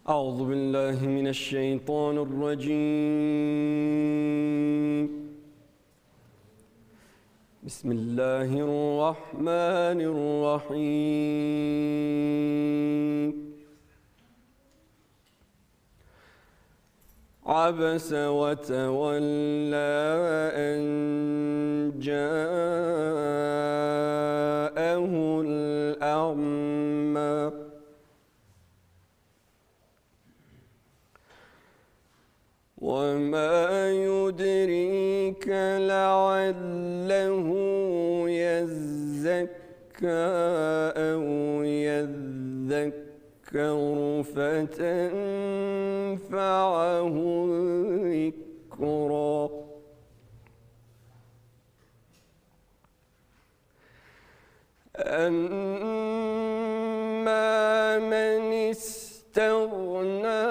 أعوذ بالله من الشيطان الرجيم. بسم الله الرحمن الرحيم. عبس وتولى أن جاءه الأعمى وما يدريك لعله يزكى أو يذكر فتنفعه الذكرى. أما من استغنى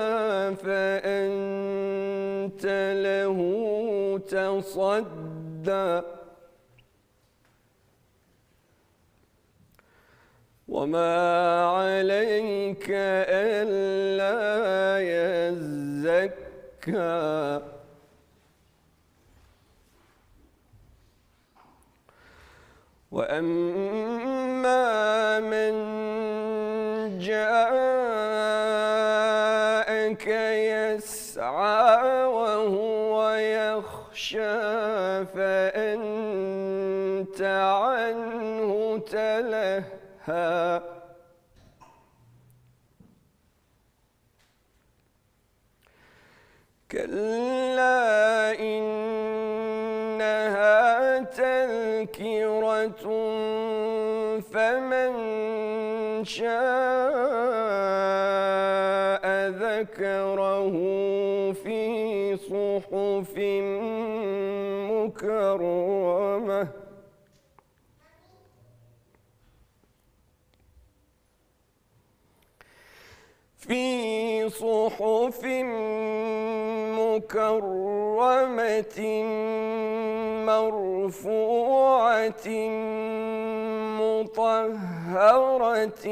فأنت له تصدى وما عليك ألا يزكى وأما من جاءك يسعى وهو يخشى فأنت عنه تلهى كلا إنها تذكرة فمن شاء ذكره في صحف مكرمة مكرمة مرفوعة مطهرة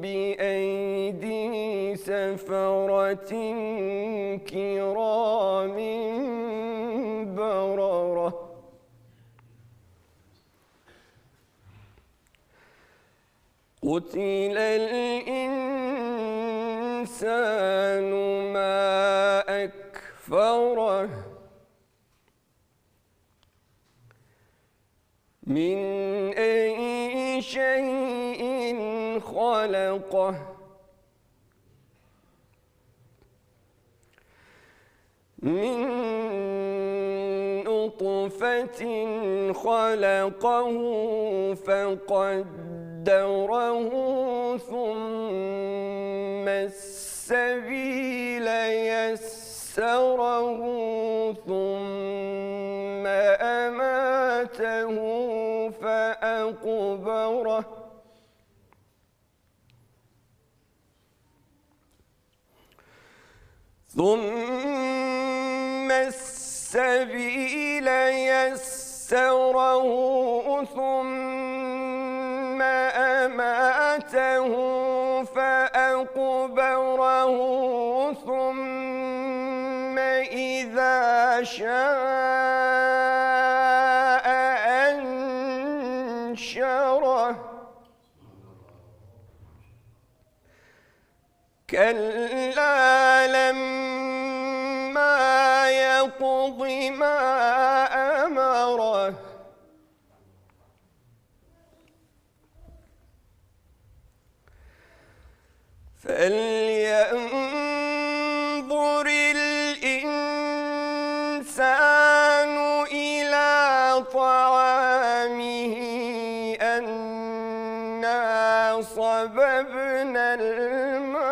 بأيدي سفرة كرام بررة. قتل الإنسان ما أكفره من أي شيء خلقه من نطفة خلقه فقدره ثم السبيل يسره ثم أماته فأقبره ثم السبيل يسره ثم أماته فأقبره ثم إذا شاء أنشره كلا لما يقض ما أمره فلينظر الإنسان إلى طعامه أنا صببنا الماء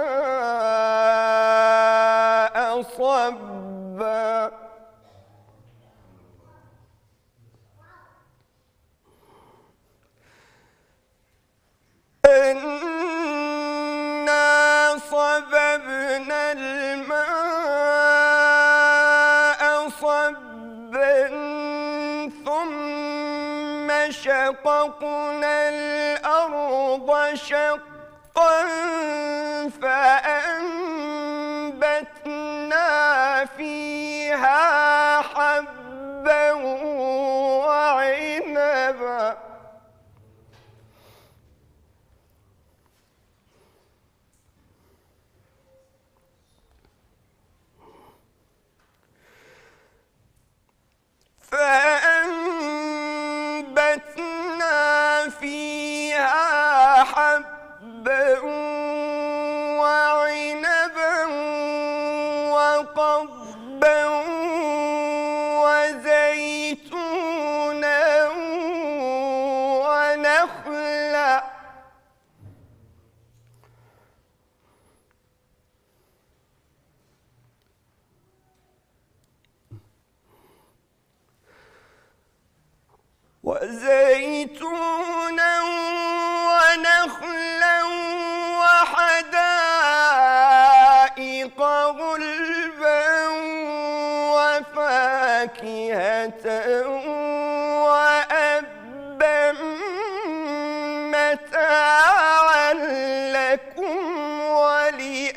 صبا أنا صببنا الماء صبا ثم شققنا شققنا الأرض شقا فأنبتنا فيها حبا وعنبا وقضبا وزيتونا ونخلا وحدائق غلبا وفاكهة وأبا متاعا لكم ولأنعامكم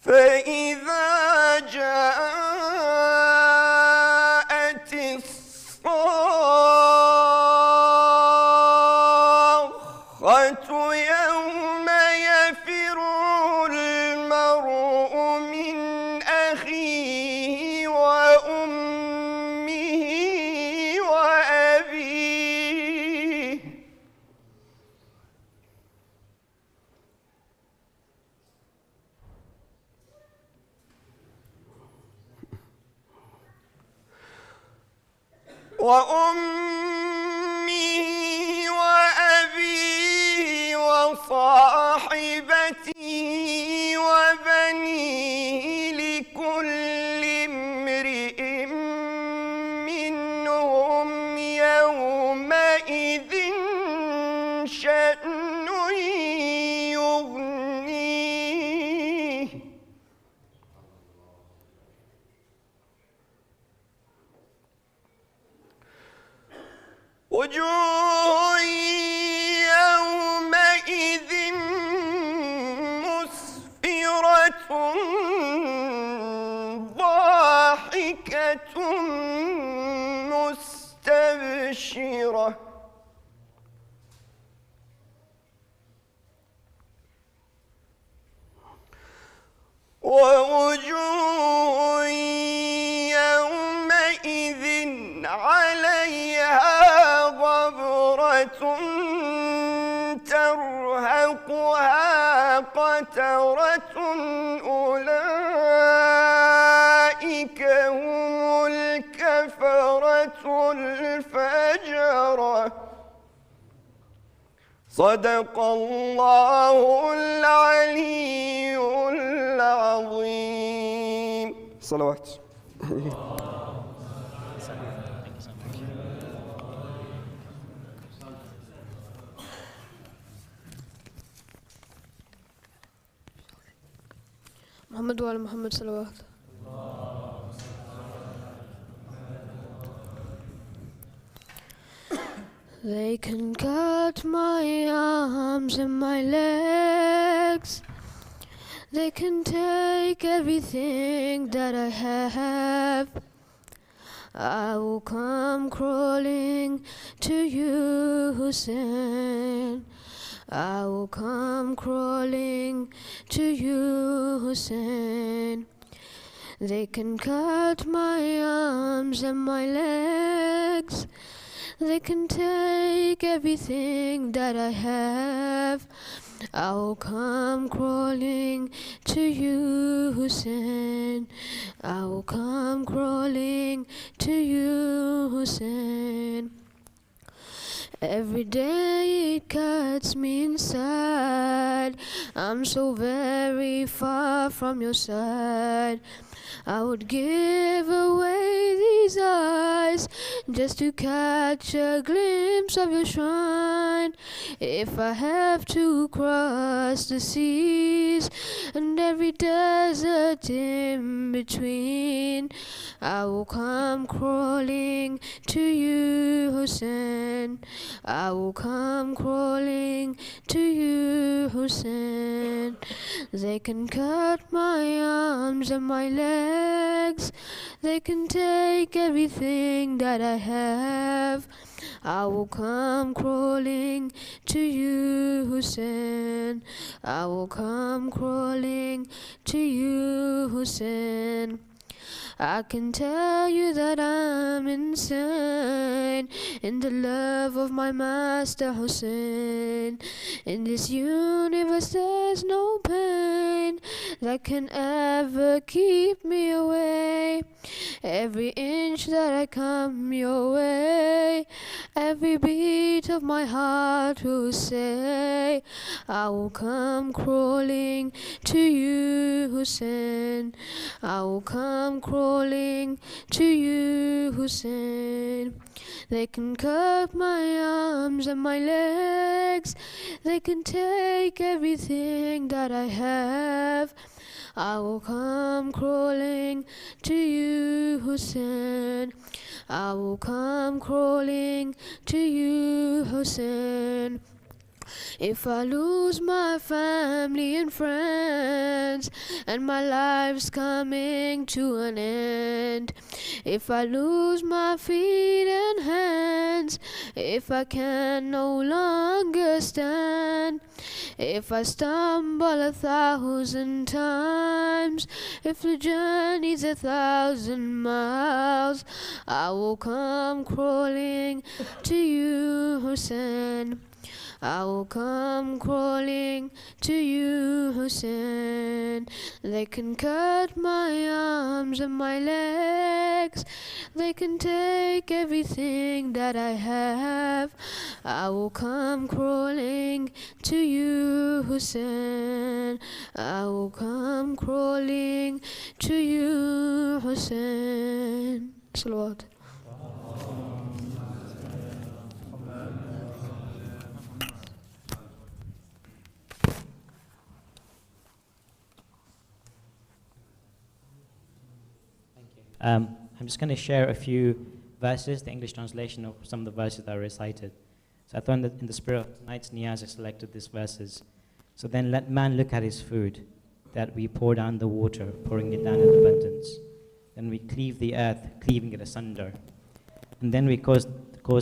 فإذا جاءت الصاخة يوم يفر المرء من أخيه وأمه وأبيه وأبيه وصاحبته وبنيه لكل امرئ منهم يومئذ شأن يغنيه وجوه يومئذ مسفرة ضاحكة مستبشرة ووجوه يومئذ عليها غبرة ترهقها قترة أولئك هم الكفرة الفجرة صدق الله العلي العظيم. صلوات. محمد وعلى محمد صلوات. They can cut my arms and my legs. They can take everything that I have. I will come crawling to you, Hussein. I will come crawling to you, Hussein. They can cut my arms and my legs. They can take everything that I have. I will come crawling to you, Hussein. I will come crawling to you, Hussein. Every day it cuts me inside. I'm so very far from your side. I would give away these eyes just to catch a glimpse of your shrine. If I have to cross the seas and every desert in between, I will come crawling to you, Hussein. I will come crawling to you, Hussein. They can cut my arms and my legs, they can take everything that I have. I will come crawling to you, Hussein. I will come crawling to you, Hussein. I can tell you that I'm insane in the love of my master Hussein. In this universe there's no pain that can ever keep me away. Every inch that I come your way, every beat of my heart will say, I will come crawling to you, Hussein. I will come crawling to you, Hussein. They can cut my arms and my legs, they can take everything that I have. I will come crawling to you, Hussein. I will come crawling to you, Hussein. If I lose my family and friends, and my life's coming to an end, if I lose my feet and hands, if I can no longer stand, if I stumble 1,000 times, if the journey's 1,000 miles, I will come crawling to you, Hussein. I will come crawling to you, Hussein. They can cut my arms and my legs, they can take everything that I have. I will come crawling to you, Hussein. I will come crawling to you, Hussein. Salawat. I'm just going to share a few verses, the English translation of some of the verses that are recited. So I thought in the spirit of tonight's niyaz, I selected these verses. So then let man look at his food, that we pour down the water, pouring it down in abundance. Then we cleave the earth, cleaving it asunder. And then we cause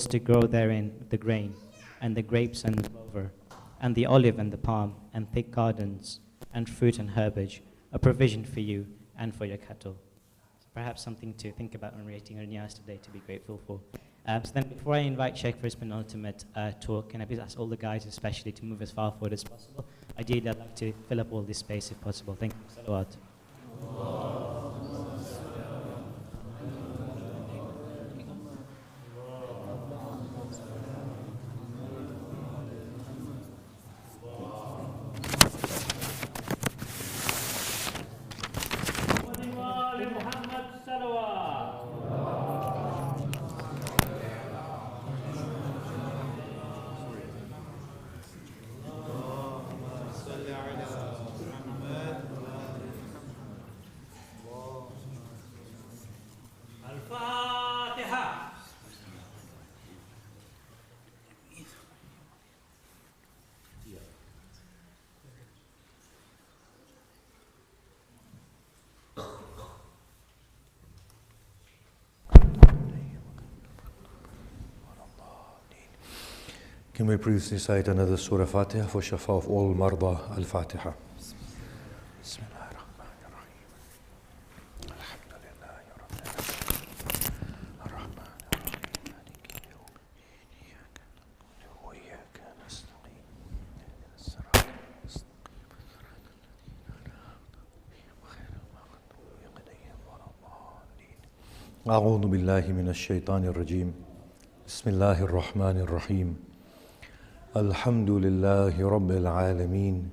to grow therein the grain, and the grapes and the clover, and the olive and the palm, and thick gardens, and fruit and herbage, a provision for you and for your cattle. Perhaps something to think about when rating our niyaz today, to be grateful for. So then before I invite Sheikh for his penultimate talk, can I please ask all the guys especially to move as far forward as possible? Ideally, I'd like to fill up all this space if possible. Thank you. Salawat. Can we please recite another Surah Fatiha for Shafa of all Marda Al-Fatiha? أعوذ بالله من الشيطان الرجيم بسم الله الرحمن الرحيم الحمد لله رب العالمين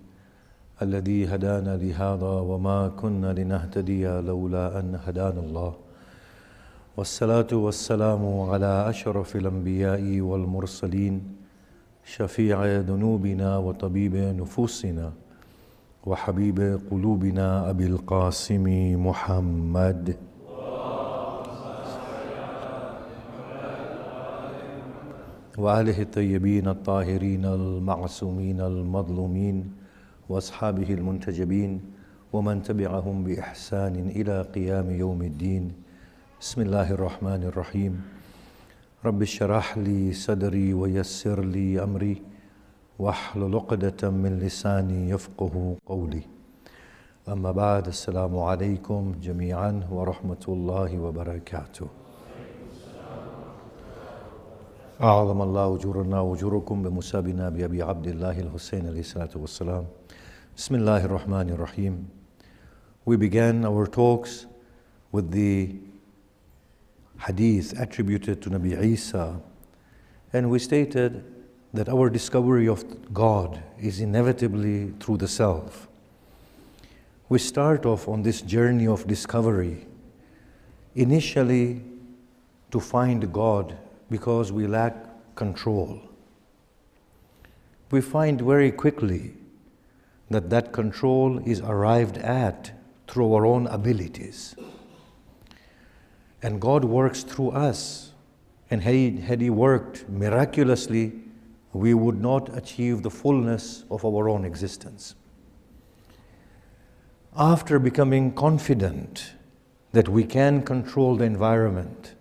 الذي هدانا لهذا وما كنا لنهتدي لولا أن هدانا الله والصلاة والسلام على أشرف الأنبياء والمرسلين شفيع ذنوبنا وطبيب نفوسنا وحبيب قلوبنا أبي القاسم محمد وآله الطيبين الطاهرين المعصومين المظلومين وأصحابه المنتجبين ومن تبعهم بإحسان إلى قيام يوم الدين. بسم الله الرحمن الرحيم. رب اشرح لي صدري ويسر لي أمري واحلل عقدة من لساني يفقه قولي. أما بعد، السلام عليكم جميعا ورحمة الله وبركاته. أعظم الله أجورنا وأجوركم بمسابنا بأبي عبد الله الحسين عليه الصلاة والسلام. بسم الله الرحمن الرحيم. We began our talks with the hadith attributed to Nabi Isa, and we stated that our discovery of God is inevitably through the self. We start off on this journey of discovery initially to find God because we lack control. We find very quickly that that control is arrived at through our own abilities. And God works through us. And had He worked miraculously, we would not achieve the fullness of our own existence. After becoming confident that we can control the environment,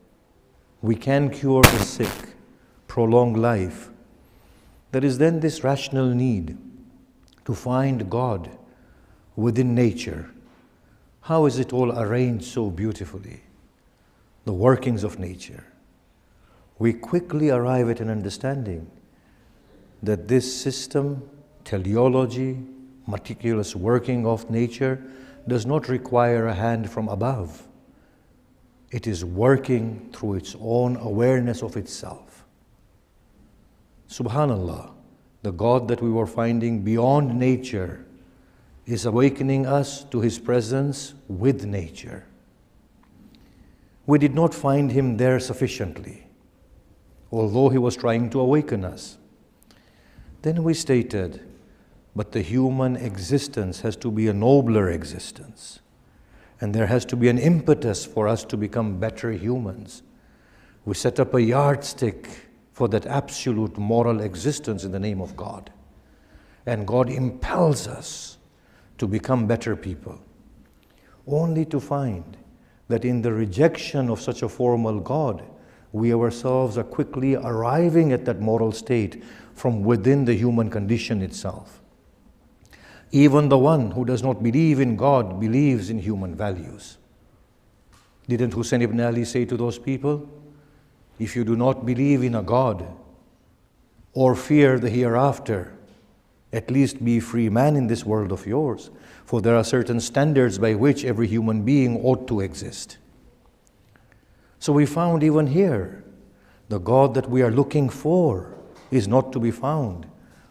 we can cure the sick, prolong life, there is then this rational need to find God within nature. How is it all arranged so beautifully? The workings of nature. We quickly arrive at an understanding that this system, teleology, meticulous working of nature, does not require a hand from above. It is working through its own awareness of itself. Subhanallah, the God that we were finding beyond nature is awakening us to His presence with nature. We did not find Him there sufficiently, although He was trying to awaken us. Then we stated, but the human existence has to be a nobler existence. And there has to be an impetus for us to become better humans. We set up a yardstick for that absolute moral existence in the name of God. And God impels us to become better people, only to find that in the rejection of such a formal God, we ourselves are quickly arriving at that moral state from within the human condition itself. Even the one who does not believe in God believes in human values. Didn't Hussein ibn Ali say to those people, if you do not believe in a God or fear the hereafter, at least be a free man in this world of yours, for there are certain standards by which every human being ought to exist. So we found even here, the God that we are looking for is not to be found,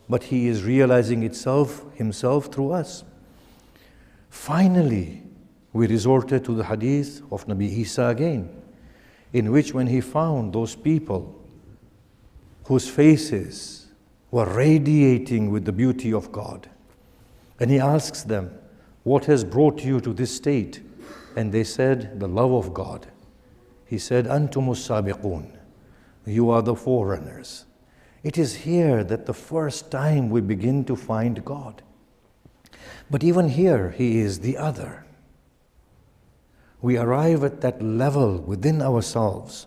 but He is realizing Himself through us. Finally, we resorted to the hadith of Nabi Isa again, in which when he found those people whose faces were radiating with the beauty of God, and he asks them, what has brought you to this state? And they said, the love of God. He said, Antumus sabiqun, you are the forerunners. It is here that the first time we begin to find God. But even here, He is the other. We arrive at that level within ourselves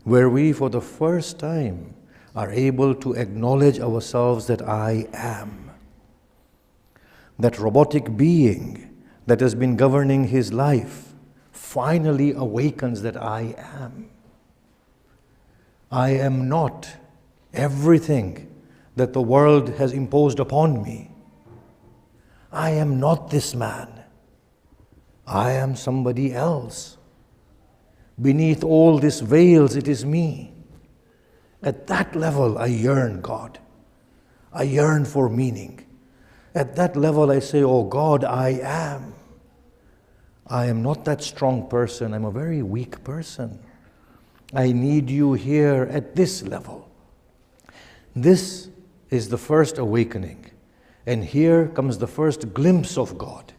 where we, for the first time, are able to acknowledge ourselves that I am. That robotic being that has been governing his life finally awakens that I am. I am not everything that the world has imposed upon me. I am not this man. I am somebody else. Beneath all these veils, it is me. At that level, I yearn God. I yearn for meaning. At that level I say, oh God, I am. I am not that strong person. I'm a very weak person. I need you here at this level. This is the first awakening. And here comes the first glimpse of God.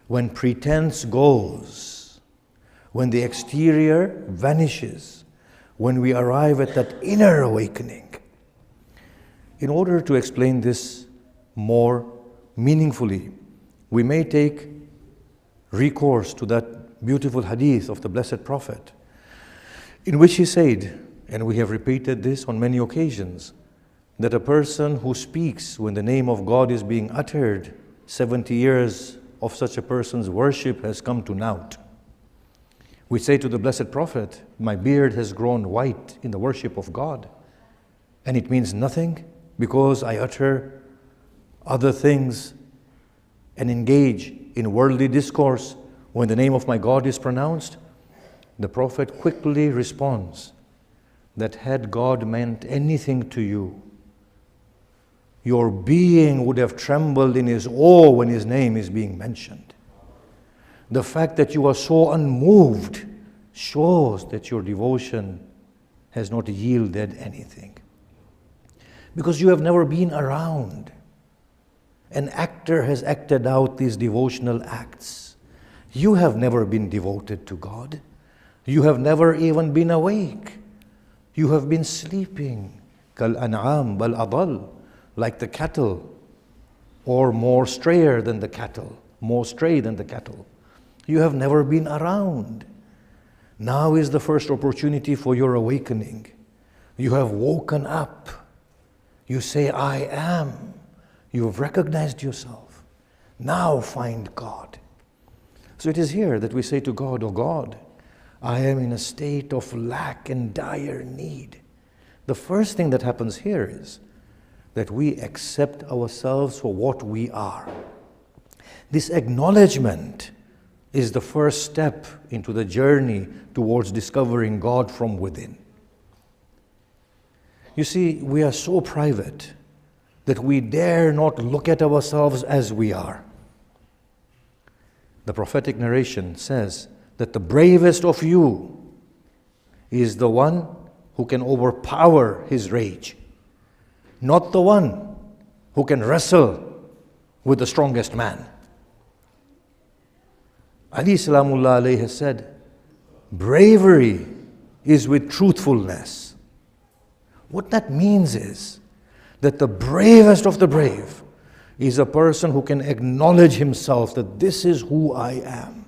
When pretense goes, when the exterior vanishes, when we arrive at that inner awakening. In order to explain this more meaningfully, we may take recourse to that beautiful hadith of the Blessed Prophet, in which he said, and we have repeated this on many occasions, that a person who speaks when the name of God is being uttered, 70 years of such a person's worship has come to naught. We say to the Blessed Prophet, my beard has grown white in the worship of God, and it means nothing because I utter other things and engage in worldly discourse when the name of my God is pronounced. The Prophet quickly responds that had God meant anything to you, your being would have trembled in his awe when his name is being mentioned. The fact that you are so unmoved shows that your devotion has not yielded anything. Because you have never been around. An actor has acted out these devotional acts. You have never been devoted to God. You have never even been awake. You have been sleeping. Kal an'am bal adal, like the cattle, or more strayer than the cattle, more stray than the cattle. You have never been around. Now is the first opportunity for your awakening. You have woken up. You say, I am. You have recognized yourself. Now find God. So it is here that we say to God, oh God, I am in a state of lack and dire need. The first thing that happens here is that we accept ourselves for what we are. This acknowledgement is the first step into the journey towards discovering God from within. You see, we are so private that we dare not look at ourselves as we are. The prophetic narration says that the bravest of you is the one who can overpower his rage, not the one who can wrestle with the strongest man. Ali Salamullah alayhi has said, bravery is with truthfulness. What that means is that the bravest of the brave is a person who can acknowledge himself that this is who I am.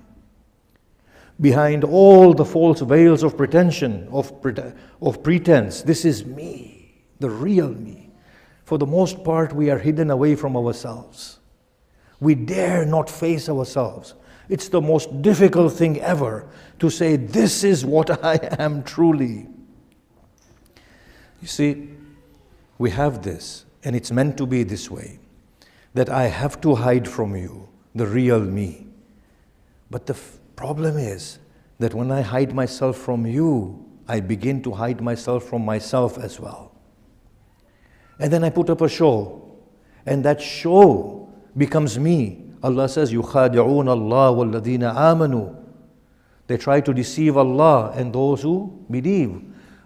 Behind all the false veils of pretension, of pretense, this is me, the real me. For the most part, we are hidden away from ourselves. We dare not face ourselves. It's the most difficult thing ever to say, this is what I am truly. You see, we have this, and it's meant to be this way, that I have to hide from you the real me. But the problem is that when I hide myself from you, I begin to hide myself from myself as well. And then I put up a show, and that show becomes me. Allah says, يُخَادِعُونَ اللَّهَ وَالَّذِينَ آمَنُوا. They try to deceive Allah and those who believe.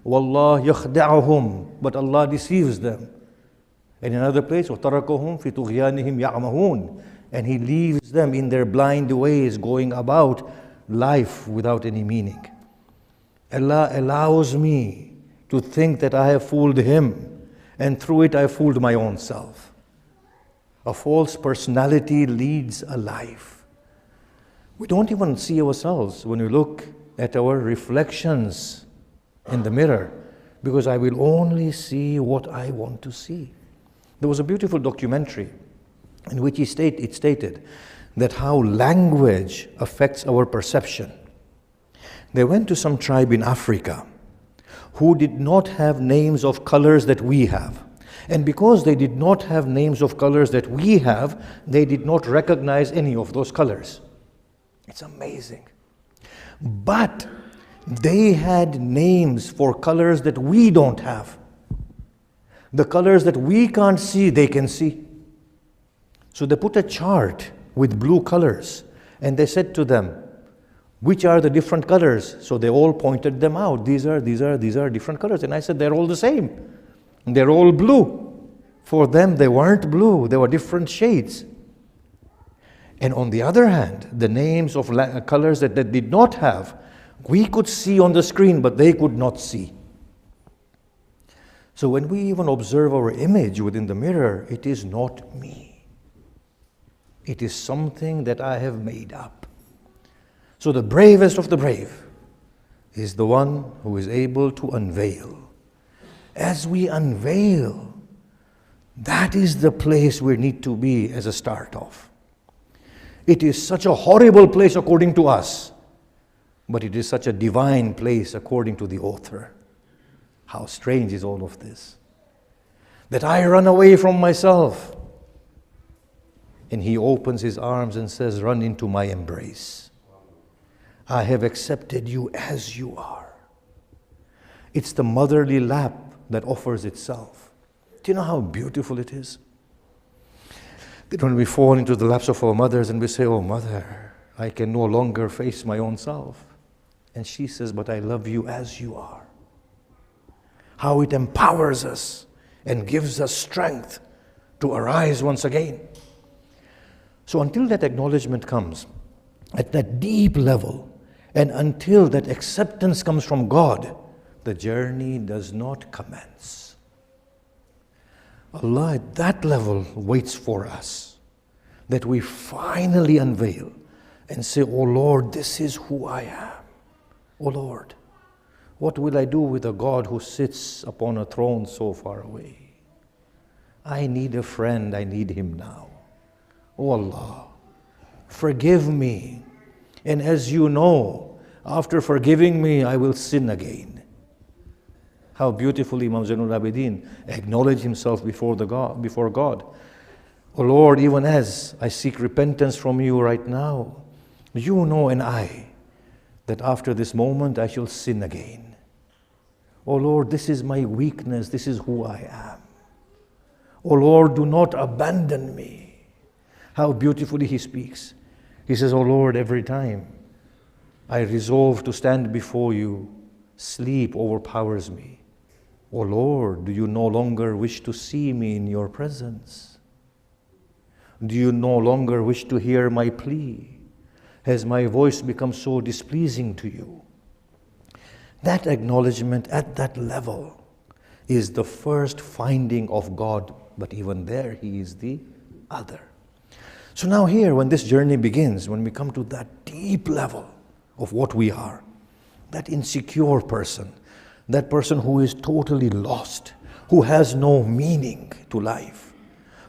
وَاللَّهُ يَخْدَعُهُمْ. But Allah deceives them. And in another place, وَتَرَكُهُمْ فِي طُغْيَانِهِمْ يَعْمَهُونَ. And He leaves them in their blind ways, going about life without any meaning. Allah allows me to think that I have fooled Him, and through it I fooled my own self. A false personality leads a life. We don't even see ourselves when we look at our reflections in the mirror, because I will only see what I want to see. There was a beautiful documentary in which it stated that how language affects our perception. They went to some tribe in Africa who did not have names of colors that we have. And because they did not have names of colors that we have, they did not recognize any of those colors. It's amazing. But they had names for colors that we don't have. The colors that we can't see, they can see. So they put a chart with blue colors, and they said to them, which are the different colors? So they all pointed them out. These are different colors. And I said, they're all the same. They're all blue. For them, they weren't blue. They were different shades. And on the other hand, the names of colors that they did not have, we could see on the screen, but they could not see. So when we even observe our image within the mirror, it is not me. It is something that I have made up. So the bravest of the brave is the one who is able to unveil. As we unveil, that is the place we need to be as a start off. It is such a horrible place according to us, but it is such a divine place according to the author. How strange is all of this? That I run away from myself, and he opens his arms and says, run into my embrace. I have accepted you as you are. It's the motherly lap that offers itself. Do you know how beautiful it is? That when we fall into the laps of our mothers and we say, oh mother, I can no longer face my own self. And she says, but I love you as you are. How it empowers us and gives us strength to arise once again. So until that acknowledgement comes at that deep level, and until that acceptance comes from God, the journey does not commence. Allah at that level waits for us, that we finally unveil and say, oh Lord, this is who I am. Oh Lord, what will I do with a God who sits upon a throne so far away? I need a friend, I need him now. Oh Allah, forgive me. And as you know, after forgiving me, I will sin again. How beautifully Imam Zainul Abidin acknowledged himself before God. Oh Lord, even as I seek repentance from you right now, you know and I, that after this moment I shall sin again. Oh Lord, this is my weakness, this is who I am. Oh Lord, do not abandon me. How beautifully he speaks. He says, oh Lord, every time I resolve to stand before you, sleep overpowers me. Oh Lord, do you no longer wish to see me in your presence? Do you no longer wish to hear my plea? Has my voice become so displeasing to you? That acknowledgement at that level is the first finding of God, but even there, he is the other. So now here, when this journey begins, when we come to that deep level of what we are, that insecure person, that person who is totally lost, who has no meaning to life,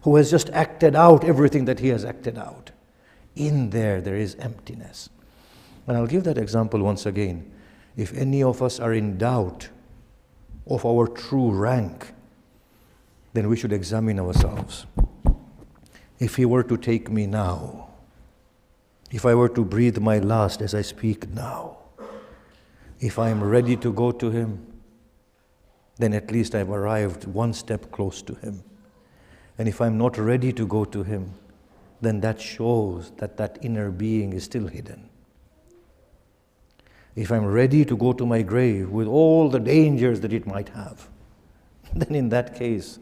who has just acted out everything that he has acted out. In there is emptiness. And I'll give that example once again. If any of us are in doubt of our true rank, then we should examine ourselves. If he were to take me now, if I were to breathe my last as I speak now, if I am ready to go to him, then at least I've arrived one step close to him. And if I'm not ready to go to him, then that shows that that inner being is still hidden. If I'm ready to go to my grave with all the dangers that it might have, then in that case,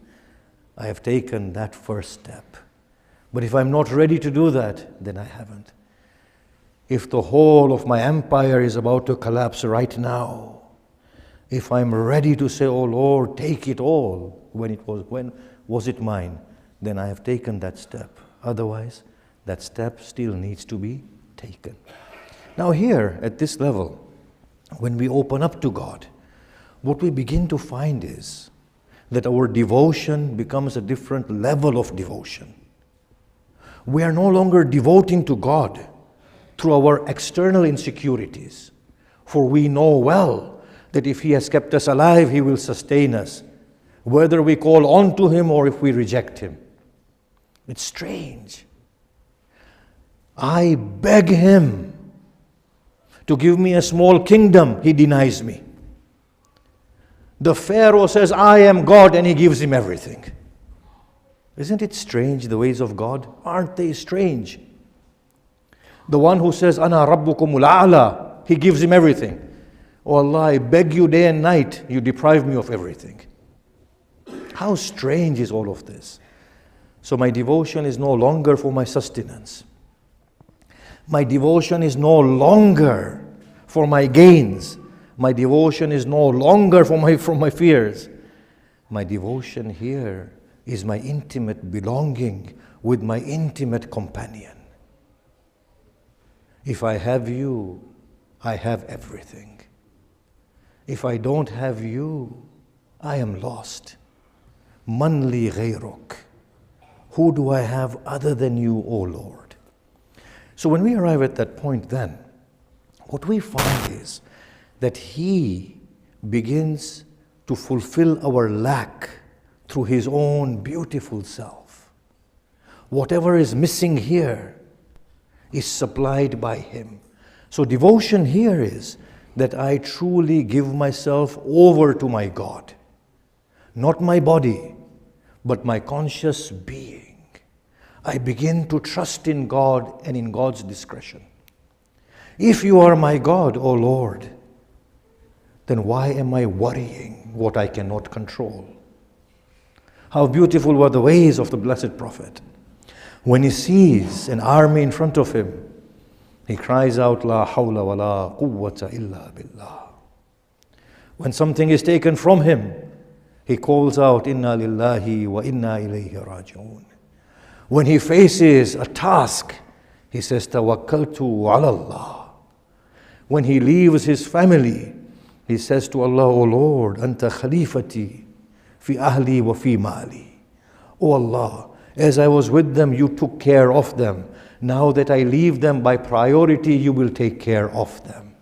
I have taken that first step. But if I'm not ready to do that, then I haven't. If the whole of my empire is about to collapse right now, if I'm ready to say, oh Lord, take it all, when was it mine, then I have taken that step. Otherwise, that step still needs to be taken. Now here, at this level, when we open up to God, what we begin to find is that our devotion becomes a different level of devotion. We are no longer devoting to God through our external insecurities, for we know well that if he has kept us alive, he will sustain us, whether we call on to him or if we reject him. It's strange. I beg him to give me a small kingdom, he denies me. The Pharaoh says, I am God, and he gives him everything. Isn't it strange, the ways of God? Aren't they strange? The one who says, Ana Rabbukumul A'la, he gives him everything. Oh Allah, I beg you day and night, you deprive me of everything. How strange is all of this? So my devotion is no longer for my sustenance. My devotion is no longer for my gains. My devotion is no longer from my fears. My devotion here is my intimate belonging with my intimate companion. If I have you, I have everything. If I don't have you, I am lost. Man li ghayruk. Who do I have other than you, O Lord? So when we arrive at that point then, what we find is that He begins to fulfill our lack through His own beautiful self. Whatever is missing here is supplied by Him. So devotion here is that I truly give myself over to my God. Not my body, but my conscious being. I begin to trust in God and in God's discretion. If you are my God, O Lord, then why am I worrying what I cannot control? How beautiful were the ways of the Blessed Prophet. When he sees an army in front of him, he cries out, La hawla wa la quwwata illa billah. When something is taken from him, he calls out, Inna lillahi wa inna ilayhi raji'un. When he faces a task, he says, Tawakkaltu ala Allah. When he leaves his family, he says to Allah, O Lord, Anta khalifati fi ahli wa fi mali. O Allah, as I was with them, you took care of them. Now that I leave them by priority, you will take care of them.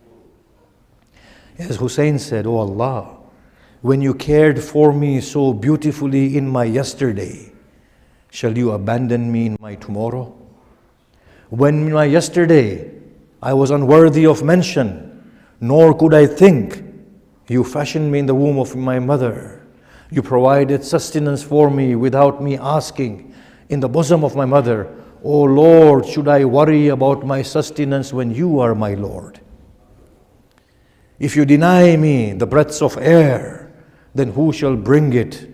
As Hussein said, O Allah, when you cared for me so beautifully in my yesterday, shall you abandon me in my tomorrow? When in my yesterday I was unworthy of mention, nor could I think, you fashioned me in the womb of my mother. You provided sustenance for me without me asking in the bosom of my mother. O Lord, should I worry about my sustenance when you are my Lord? If you deny me the breaths of air, then who shall bring it?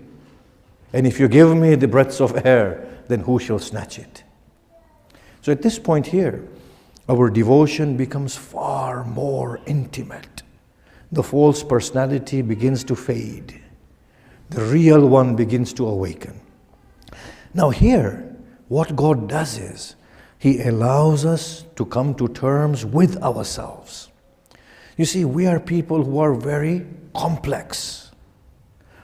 And if you give me the breaths of air, then who shall snatch it? So at this point here, our devotion becomes far more intimate. The false personality begins to fade. The real one begins to awaken. Now here, what God does is, He allows us to come to terms with ourselves. You see, we are people who are very complex.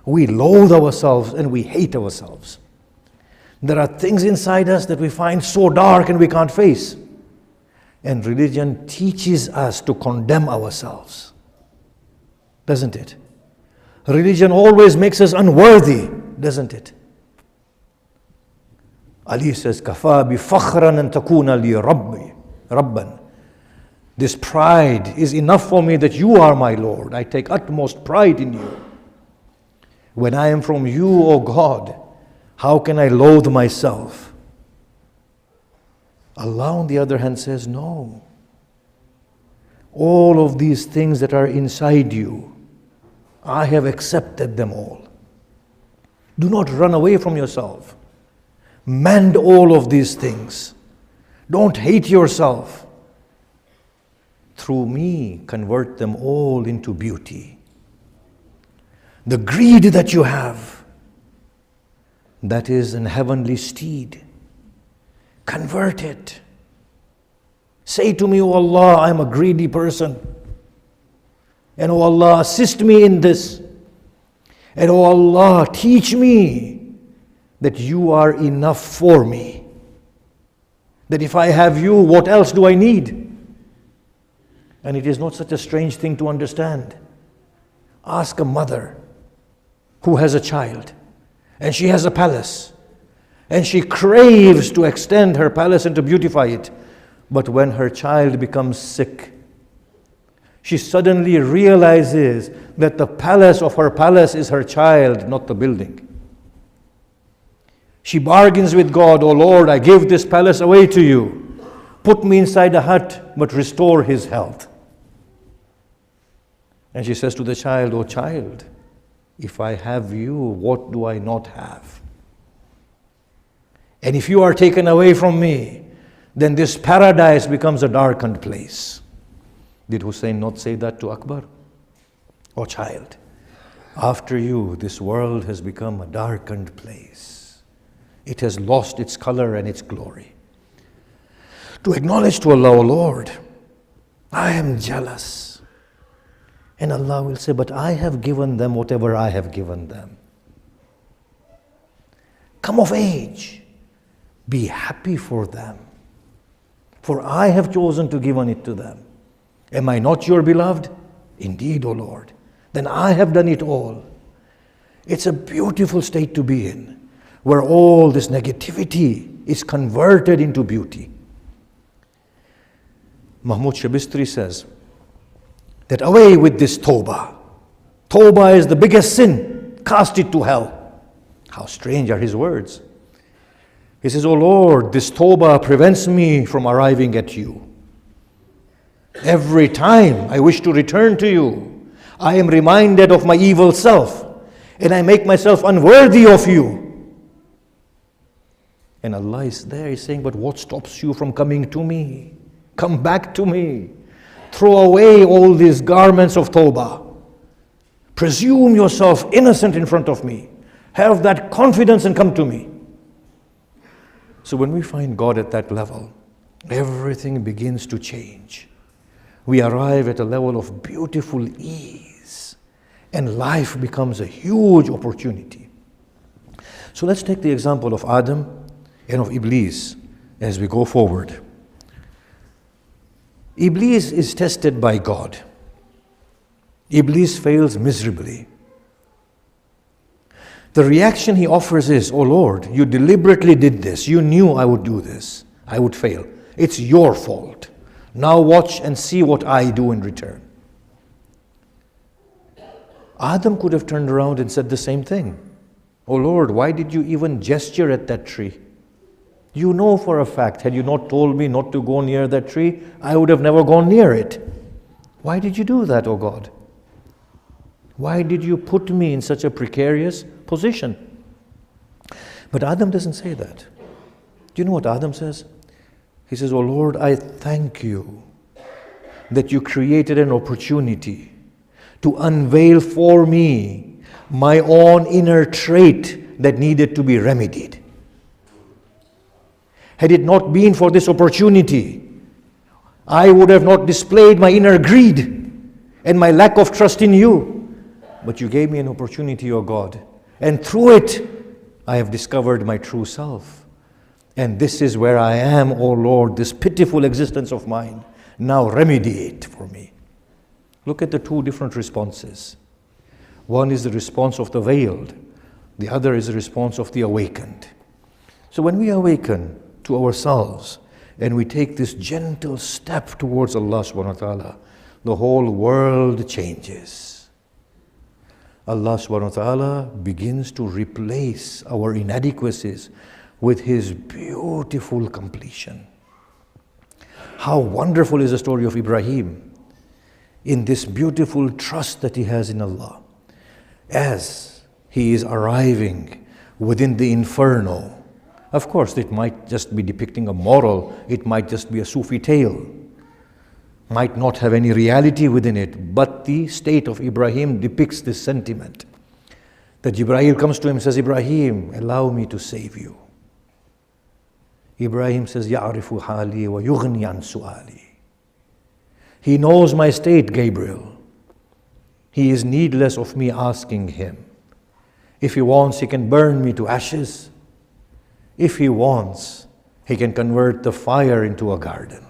We loathe ourselves and we hate ourselves. There are things inside us that we find so dark and we can't face. And religion teaches us to condemn ourselves. Doesn't it? Religion always makes us unworthy, doesn't it? Ali says, Kafa bi fakhran an takuna li rabban. This pride is enough for me that you are my Lord. I take utmost pride in you. When I am from you, O God, how can I loathe myself? Allah, on the other hand, says, no. All of these things that are inside you, I have accepted them all. Do not run away from yourself. Mend all of these things. Don't hate yourself. Through me, convert them all into beauty. The greed that you have, that is an heavenly steed. Convert it. Say to me, O Allah, I am a greedy person. And O Allah, assist me in this. And O Allah, teach me that you are enough for me. That if I have you, what else do I need? And it is not such a strange thing to understand. Ask a mother who has a child, and she has a palace, and she craves to extend her palace and to beautify it. But when her child becomes sick, she suddenly realizes that the palace of her palace is her child, not the building. She bargains with God, "Oh Lord, I give this palace away to you. Put me inside a hut, but restore his health." And she says to the child, "Oh child, if I have you, what do I not have? And if you are taken away from me, then this paradise becomes a darkened place." Did Hussein not say that to Akbar? "Oh child, after you, this world has become a darkened place. It has lost its color and its glory." To acknowledge to Allah, "Oh Lord, I am jealous." And Allah will say, "But I have given them whatever I have given them. Come of age, be happy for them, for I have chosen to give it to them. Am I not your beloved? Indeed, O Lord, then I have done it all." It's a beautiful state to be in, where all this negativity is converted into beauty. Mahmud Shabistri says that away with this tawbah. Tawbah is the biggest sin. Cast it to hell. How strange are his words. He says, "Oh Lord, this tawbah prevents me from arriving at you. Every time I wish to return to you, I am reminded of my evil self, and I make myself unworthy of you." And Allah is there, He's saying, "But what stops you from coming to me? Come back to me. Throw away all these garments of tawbah. Presume yourself innocent in front of me. Have that confidence and come to me." So when we find God at that level, everything begins to change. We arrive at a level of beautiful ease, and life becomes a huge opportunity. So let's take the example of Adam and of Iblis as we go forward. Iblis is tested by God. Iblis fails miserably. The reaction he offers is, "Oh Lord, you deliberately did this. You knew I would do this. I would fail. It's your fault. Now watch and see what I do in return." Adam could have turned around and said the same thing. "Oh Lord, why did you even gesture at that tree? You know for a fact, had you not told me not to go near that tree, I would have never gone near it. Why did you do that, oh God? Why did you put me in such a precarious position?" But Adam doesn't say that. Do you know what Adam says? He says, "Oh Lord, I thank you that you created an opportunity to unveil for me my own inner trait that needed to be remedied. Had it not been for this opportunity, I would have not displayed my inner greed and my lack of trust in you. But you gave me an opportunity, O God, and through it, I have discovered my true self. And this is where I am, O Lord, this pitiful existence of mine. Now remedy it for me." Look at the two different responses. One is the response of the veiled. The other is the response of the awakened. So when we awaken to ourselves and we take this gentle step towards Allah subhanahu wa ta'ala, the whole world changes. Allah subhanahu wa ta'ala begins to replace our inadequacies with His beautiful completion. How wonderful is the story of Ibrahim in this beautiful trust that he has in Allah. As he is arriving within the inferno, of course it might just be depicting a moral, it might just be a Sufi tale, might not have any reality within it, but the state of Ibrahim depicts this sentiment. That Jibreel comes to him and says, "Ibrahim, allow me to save you." Ibrahim says, "Ya'rifu hali wa yughni an su'ali." He knows my state, Gabriel. He is needless of me asking him. If he wants, he can burn me to ashes. If he wants, he can convert the fire into a garden.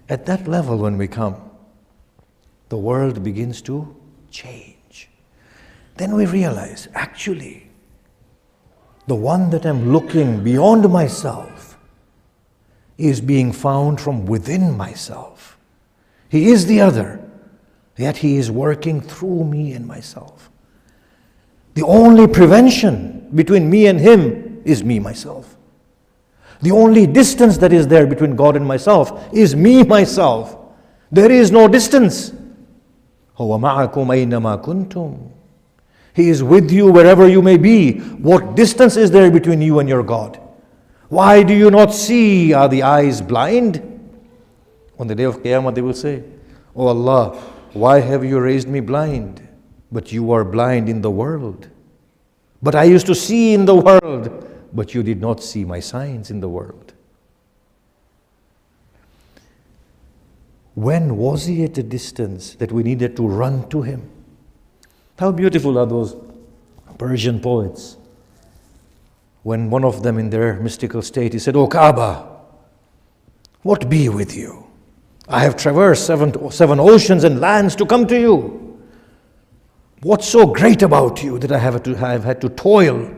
At that level, when we come, the world begins to change. Then we realize, actually, the one that I'm looking beyond myself is being found from within myself. He is the other, yet he is working through me and myself. The only prevention between me and him is me, myself. The only distance that is there between God and myself is me, myself. There is no distance. هُوَ مَعَكُمْ أَيْنَمَا كُنْتُمْ. He is with you wherever you may be. What distance is there between you and your God? Why do you not see? Are the eyes blind? On the day of Qiyamah they will say, "Oh Allah, why have you raised me blind? But you are blind in the world. But I used to see in the world, but you did not see my signs in the world." When was he at a distance that we needed to run to him? How beautiful are those Persian poets. When one of them in their mystical state, he said, "O Kaaba, what be with you? I have traversed seven oceans and lands to come to you. What's so great about you that I have had to toil?"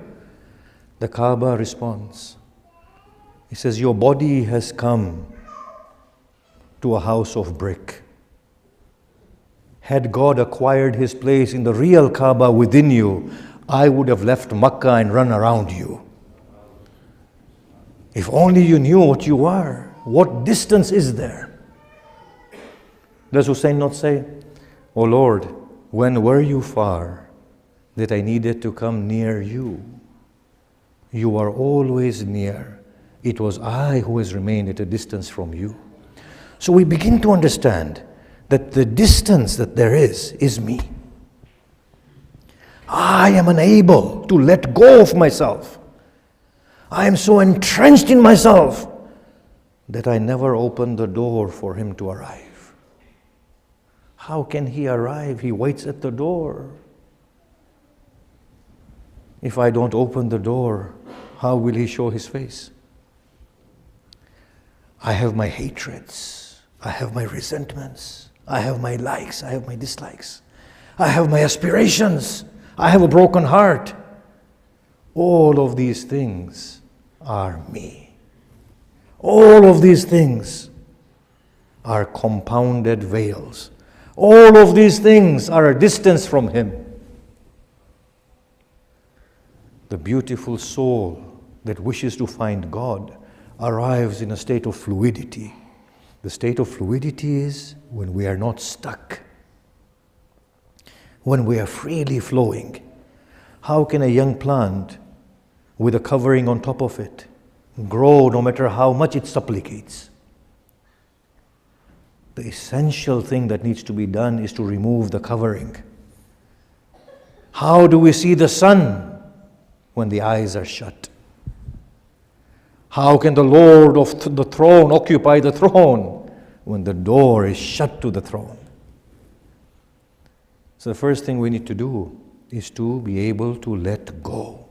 The Kaaba responds. He says, "Your body has come to a house of brick. Had God acquired his place in the real Kaaba within you, I would have left Makkah and run around you. If only you knew what you are. What distance is there?" Does Hussein not say, "O Lord, when were you far that I needed to come near you? You are always near. It was I who has remained at a distance from you." So we begin to understand that the distance that there is me. I am unable to let go of myself. I am so entrenched in myself that I never open the door for him to arrive. How can he arrive? He waits at the door. If I don't open the door, how will he show his face? I have my hatreds. I have my resentments. I have my likes. I have my dislikes. I have my aspirations. I have a broken heart. All of these things are me. All of these things are compounded veils. All of these things are a distance from him. The beautiful soul that wishes to find God arrives in a state of fluidity. The state of fluidity is when we are not stuck, when we are freely flowing. How can a young plant with a covering on top of it grow no matter how much it supplicates? The essential thing that needs to be done is to remove the covering. How do we see the sun when the eyes are shut? How can the Lord of the throne occupy the throne when the door is shut to the throne? So the first thing we need to do is to be able to let go.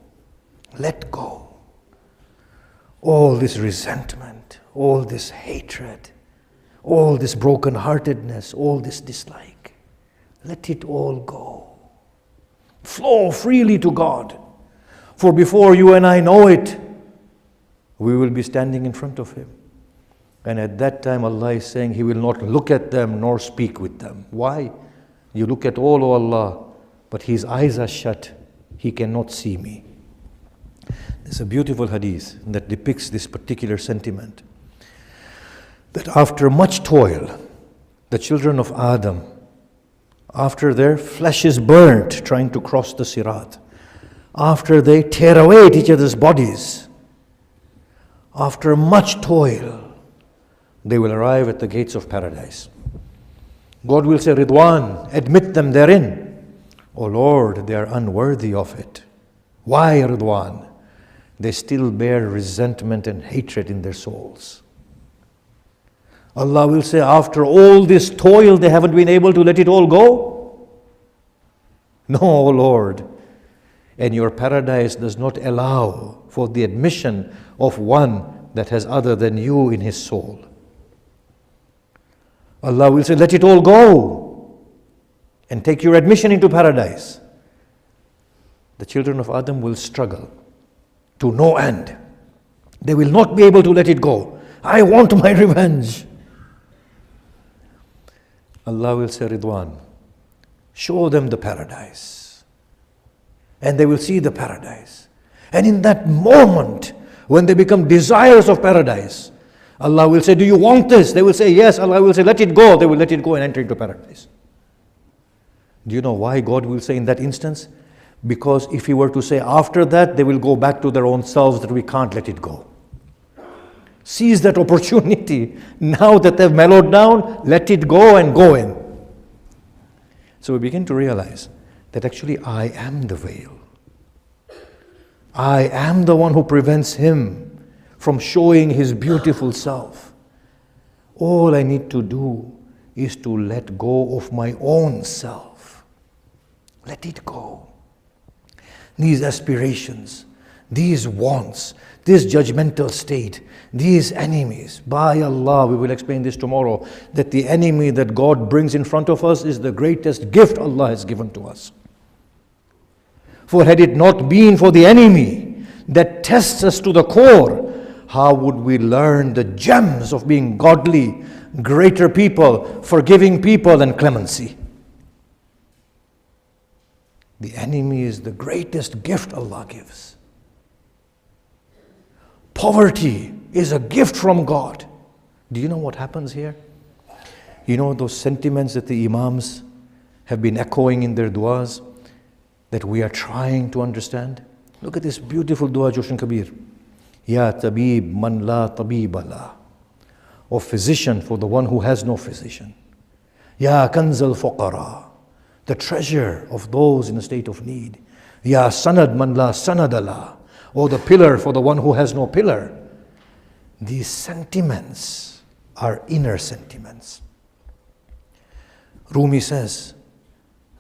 Let go. All this resentment, all this hatred, all this brokenheartedness, all this dislike. Let it all go. Flow freely to God. For before you and I know it, we will be standing in front of him. And at that time Allah is saying he will not look at them nor speak with them. Why? You look at all, O Allah, but his eyes are shut. He cannot see me. There's a beautiful hadith that depicts this particular sentiment. That after much toil, the children of Adam, after their flesh is burnt trying to cross the Sirat, after they tear away at each other's bodies, after much toil, they will arrive at the gates of paradise. God will say, "Ridwan, admit them therein." "Oh Lord, they are unworthy of it." Why, Ridwan? They still bear resentment and hatred in their souls. Allah will say, after all this toil, they haven't been able to let it all go? No, O Lord. And your paradise does not allow for the admission of one that has other than you in his soul. Allah will say, let it all go and take your admission into paradise. The children of Adam will struggle to no end. They will not be able to let it go. I want my revenge. Allah will say, Ridwan, show them the paradise. And they will see the paradise. And in that moment, when they become desires of paradise, Allah will say, do you want this? They will say, yes. Allah will say, let it go. They will let it go and enter into paradise. Do you know why God will say in that instance? Because if He were to say after that, they will go back to their own selves that we can't let it go. Seize that opportunity. Now that they've mellowed down, let it go and go in. So we begin to realize that actually I am the veil. I am the one who prevents Him from showing His beautiful self. All I need to do is to let go of my own self. Let it go. These aspirations, these wants, this judgmental state, these enemies. By Allah, we will explain this tomorrow, that the enemy that God brings in front of us is the greatest gift Allah has given to us. For had it not been for the enemy that tests us to the core, how would we learn the gems of being godly, greater people, forgiving people, and clemency? The enemy is the greatest gift Allah gives. Poverty is a gift from God. Do you know what happens here? You know those sentiments that the Imams have been echoing in their du'as that we are trying to understand? Look at this beautiful dua, Joshan Kabir. Ya tabib man la tabiba la. O physician for the one who has no physician. Ya kanzal fuqara. The treasure of those in a state of need. Ya sanad man la sanadala. Or the pillar for the one who has no pillar. These sentiments are inner sentiments. Rumi says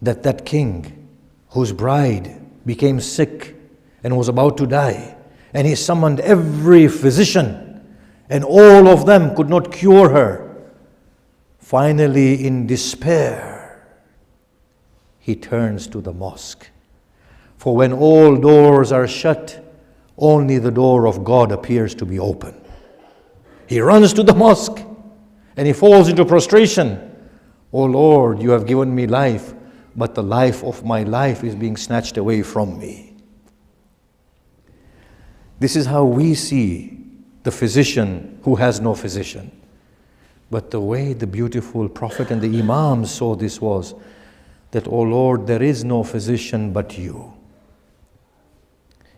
that that king whose bride became sick and was about to die, and he summoned every physician, and all of them could not cure her. Finally, in despair, he turns to the mosque. For when all doors are shut, only the door of God appears to be open. He runs to the mosque and he falls into prostration. Oh Lord, you have given me life, but the life of my life is being snatched away from me. This is how we see the physician who has no physician. But the way the beautiful Prophet and the Imams saw this was that, oh Lord, there is no physician but you.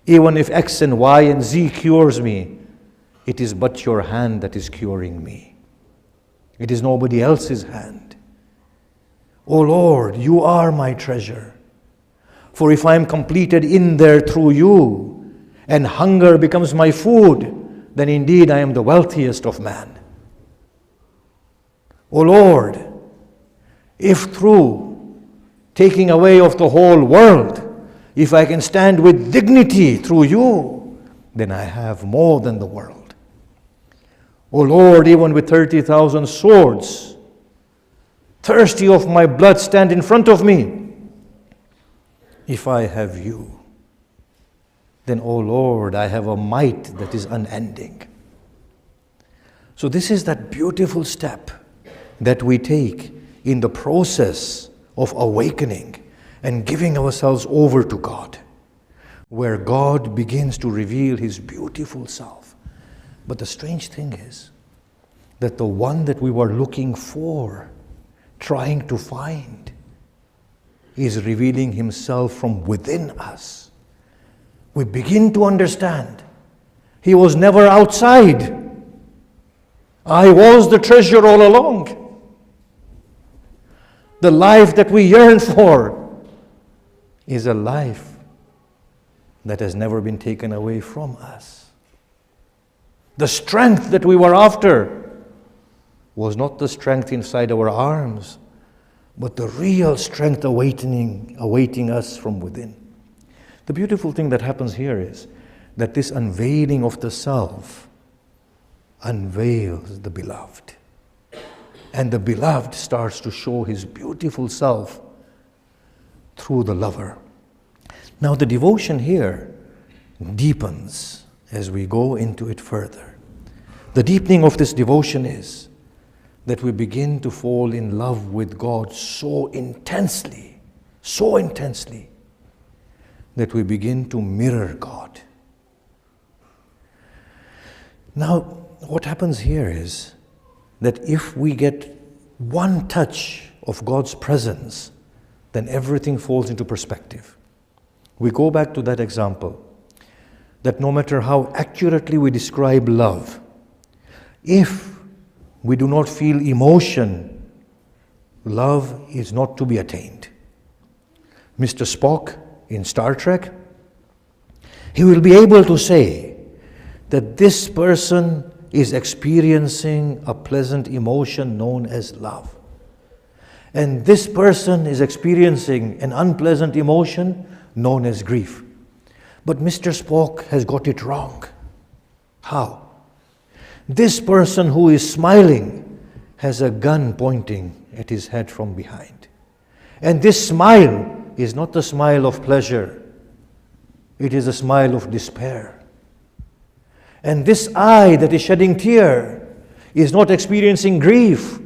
Even if X and Y and Z cures me, it is but your hand that is curing me. It is nobody else's hand. Oh Lord, you are my treasure. For if I am completed in there through you, and hunger becomes my food, then indeed I am the wealthiest of man. O Lord, if through taking away of the whole world, if I can stand with dignity through you, then I have more than the world. O Lord, even with 30,000 swords, thirsty of my blood, stand in front of me. If I have you, then, O Lord, I have a might that is unending. So this is that beautiful step that we take in the process of awakening and giving ourselves over to God, where God begins to reveal His beautiful self. But the strange thing is that the one that we were looking for, trying to find, is revealing Himself from within us. We begin to understand He was never outside. I was the treasure all along. The life that we yearn for is a life that has never been taken away from us. The strength that we were after was not the strength inside our arms, but the real strength awaiting us from within. The beautiful thing that happens here is that this unveiling of the self unveils the beloved. And the beloved starts to show his beautiful self through the lover. Now the devotion here deepens as we go into it further. The deepening of this devotion is that we begin to fall in love with God so intensely, that we begin to mirror God. Now, what happens here is that if we get one touch of God's presence, then everything falls into perspective. We go back to that example, that no matter how accurately we describe love, if we do not feel emotion, love is not to be attained. Mr. Spock in Star Trek, he will be able to say that this person is experiencing a pleasant emotion known as love. And this person is experiencing an unpleasant emotion known as grief. But Mr. Spock has got it wrong. How? This person who is smiling has a gun pointing at his head from behind. And this smile is not the smile of pleasure. It is a smile of despair. And this eye that is shedding tear is not experiencing grief.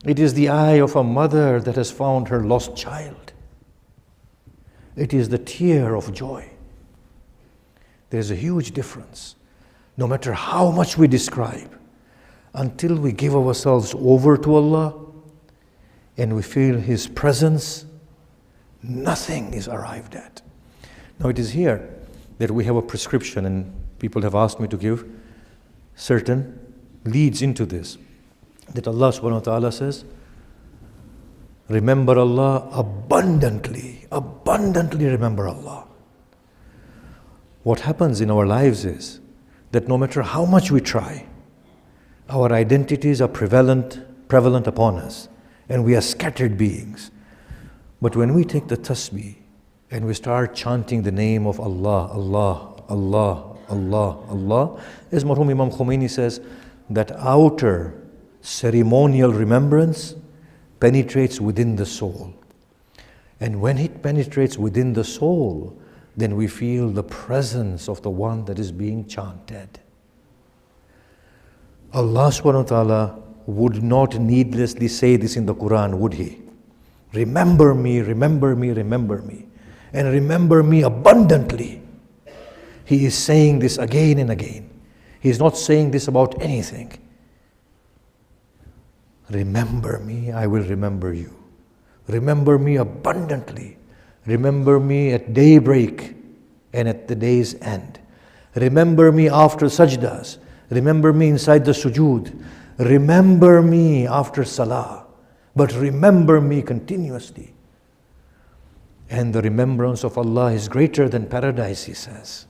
It is the eye of a mother that has found her lost child. It is the tear of joy. There's a huge difference. No matter how much we describe, until we give ourselves over to Allah and we feel His presence, nothing is arrived at. Now it is here that we have a prescription, and people have asked me to give certain leads into this. That Allah subhanahu wa ta'ala says, remember Allah abundantly, abundantly remember Allah. What happens in our lives is that no matter how much we try, our identities are prevalent upon us, and we are scattered beings. But when we take the tasbih and we start chanting the name of Allah, Allah, Allah, Allah, Allah, as Marhum Imam Khomeini says, that outer ceremonial remembrance penetrates within the soul. And when it penetrates within the soul, then we feel the presence of the one that is being chanted. Allah subhanahu wa ta'ala would not needlessly say this in the Qur'an, would He? Remember me, remember me, remember me. And remember me abundantly. He is saying this again and again. He is not saying this about anything. Remember me, I will remember you. Remember me abundantly. Remember me at daybreak and at the day's end. Remember me after sajdas. Remember me inside the sujood. Remember me after salah. But remember me continuously. And the remembrance of Allah is greater than paradise, he says.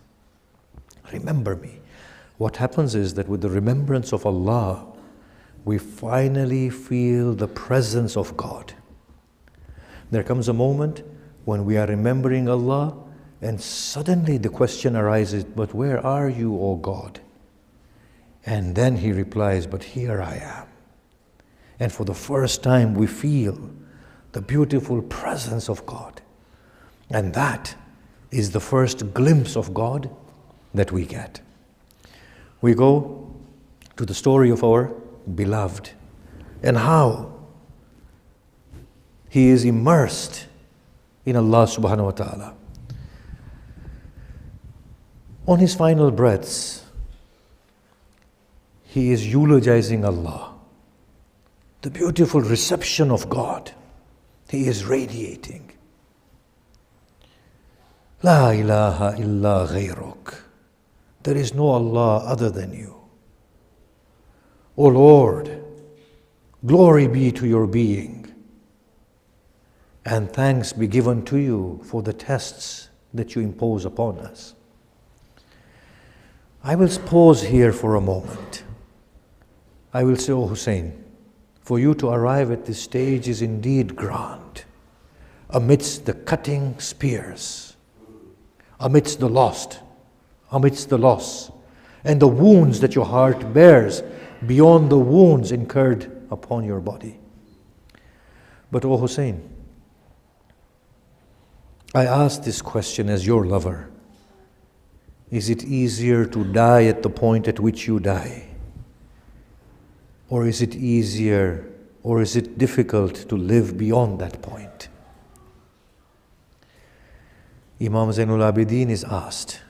Remember me. What happens is that with the remembrance of Allah, we finally feel the presence of God. There comes a moment when we are remembering Allah, and suddenly the question arises, but where are you, O God? And then He replies, but here I am. And for the first time we feel the beautiful presence of God. And that is the first glimpse of God that we get. We go to the story of our beloved and how he is immersed in Allah subhanahu wa ta'ala. On his final breaths, he is eulogizing Allah. The beautiful reception of God. He is radiating. La ilaha illa ghayruk. There is no Allah other than you. O Lord, glory be to your being, and thanks be given to you for the tests that you impose upon us. I will pause here for a moment. I will say, O Hussein, for you to arrive at this stage is indeed grand, amidst the cutting spears, amidst the loss, and the wounds that your heart bears beyond the wounds incurred upon your body. But O Hussein, I ask this question as your lover. Is it easier to die at the point at which you die? Or is it easier, or is it difficult to live beyond that point? Imam Zainul Abidin is asked,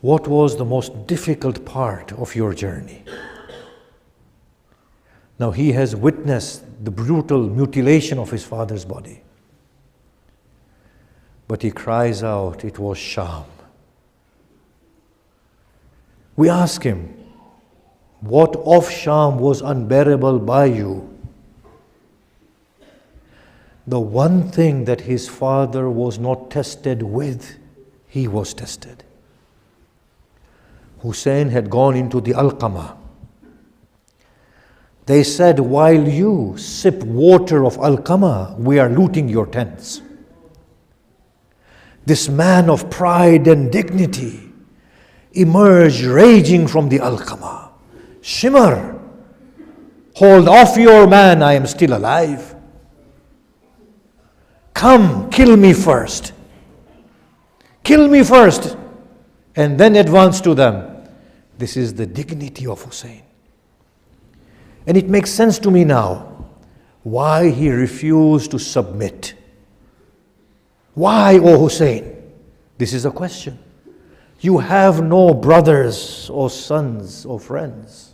What was the most difficult part of your journey? Now he has witnessed the brutal mutilation of his father's body. But he cries out, it was Sham. We ask him, what of Sham was unbearable by you? The one thing that his father was not tested with, he was tested. Hussein had gone into the Alqama. They said, while you sip water of Alqama, we are looting your tents. This man of pride and dignity emerged raging from the Alqama. Shimmer, hold off your man, I am still alive. Come, kill me first. Kill me first, and then advance to them. This is the dignity of Hussein. And it makes sense to me now why he refused to submit. Why, O Hussein? This is a question. You have no brothers or sons or friends.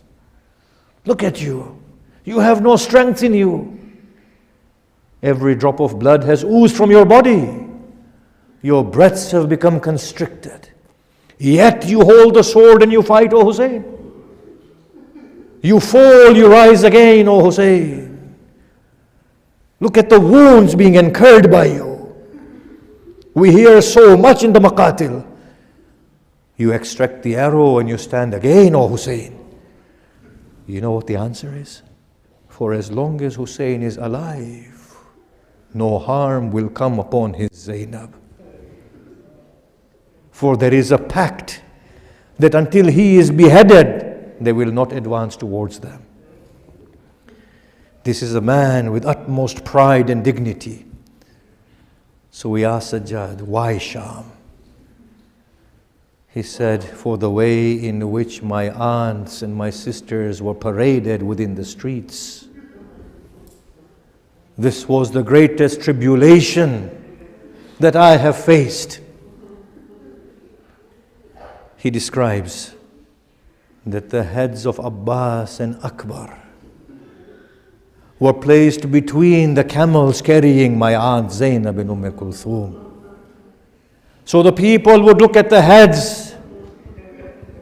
Look at you. You have no strength in you. Every drop of blood has oozed from your body. Your breaths have become constricted. Yet you hold the sword and you fight, O Hussein. You fall, you rise again, O Hussein. Look at the wounds being incurred by you. We hear so much in the maqatil. You extract the arrow and you stand again, O Hussein. You know what the answer is? For as long as Hussein is alive, no harm will come upon his Zainab. For there is a pact that until he is beheaded, they will not advance towards them. This is a man with utmost pride and dignity. So we asked Sajjad, why Sham? He said, for the way in which my aunts and my sisters were paraded within the streets. This was the greatest tribulation that I have faced. He describes that the heads of Abbas and Akbar were placed between the camels carrying my aunt Zainab bin Kulthum. So the people would look at the heads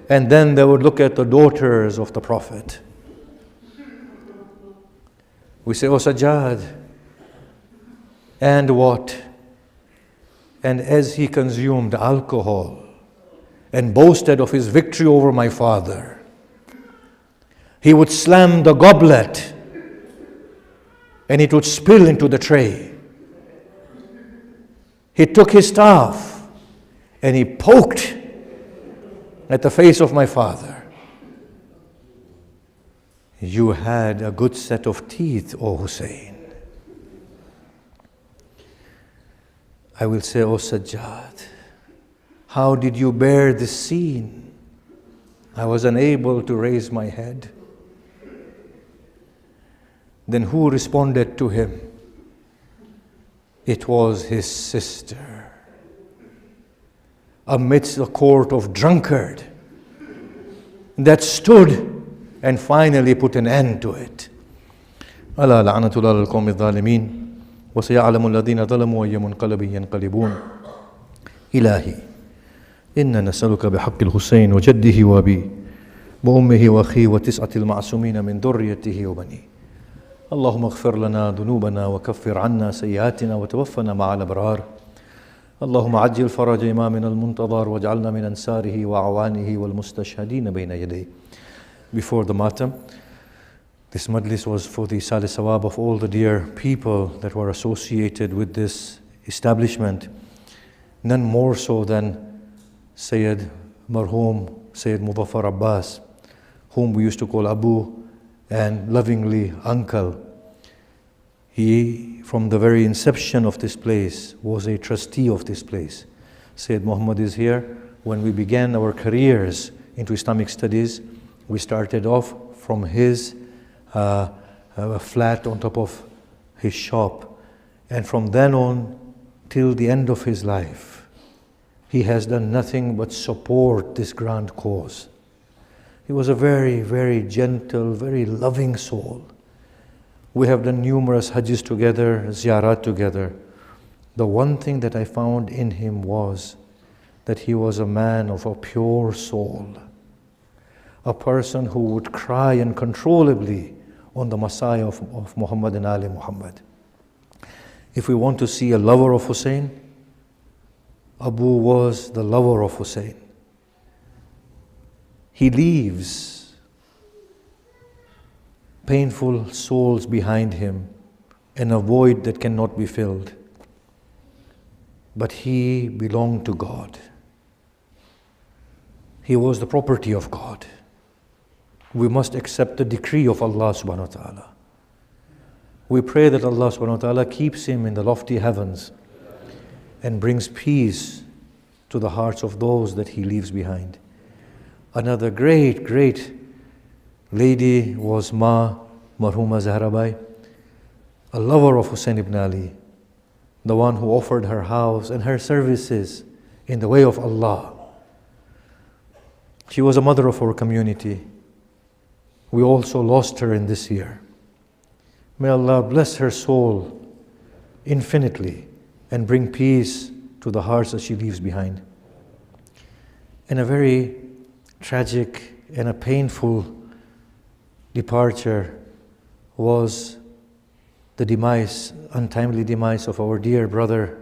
and then they would look at the daughters of the Prophet. We say, O Sajjad, and what? And as he consumed alcohol and boasted of his victory over my father, he would slam the goblet and it would spill into the tray. He took his staff and he poked at the face of my father. You had a good set of teeth, O Hussein. I will say, O Sajjad, how did you bear this scene? I was unable to raise my head. Then who responded to him? It was his sister. Amidst a court of drunkard that stood and finally put an end to it. ألا لعنة الله للقوم الظالمين وسيعلم الذين ظلموا أي منقلب ينقلبون. إلهي إنا نسألك بحق الحسين وجده وأبيه وأمه وأخيه وتسعة المعصومين من ذريته وبنيه. اللهم اغفر لنا ذنوبنا وكفر عنا سيئاتنا وتوفنا مع الأبرار. اللهم عجل فرج إمامنا المنتظر واجعلنا من أنصاره وأعوانه والمستشهدين بين يديه. Before the Matam, this majlis was for the Salih Sawab of all the dear people that were associated with this establishment, none more so than Sayyid Marhum, Sayyid Muzaffar Abbas, whom we used to call Abu and lovingly Uncle. He, from the very inception of this place, was a trustee of this place. Sayyid Muhammad is here. When we began our careers into Islamic studies, we started off from his flat on top of his shop. And from then on till the end of his life, he has done nothing but support this grand cause. He was a very, very gentle, very loving soul. We have done numerous hajjs together, ziyarat together. The one thing that I found in him was that he was a man of a pure soul, a person who would cry uncontrollably on the Messiah of Muhammad and Ali Muhammad. If we want to see a lover of Hussein, Abu was the lover of Hussein. He leaves painful souls behind him and a void that cannot be filled. But he belonged to God. He was the property of God. We must accept the decree of Allah subhanahu wa ta'ala. We pray that Allah subhanahu wa ta'ala keeps him in the lofty heavens and brings peace to the hearts of those that he leaves behind. Another great, great lady was Marhuma Zahrabai, a lover of Hussein ibn Ali, the one who offered her house and her services in the way of Allah. She was a mother of our community. We also lost her in this year. May Allah bless her soul infinitely and bring peace to the hearts that she leaves behind. And a very tragic and a painful departure was the demise, untimely demise of our dear brother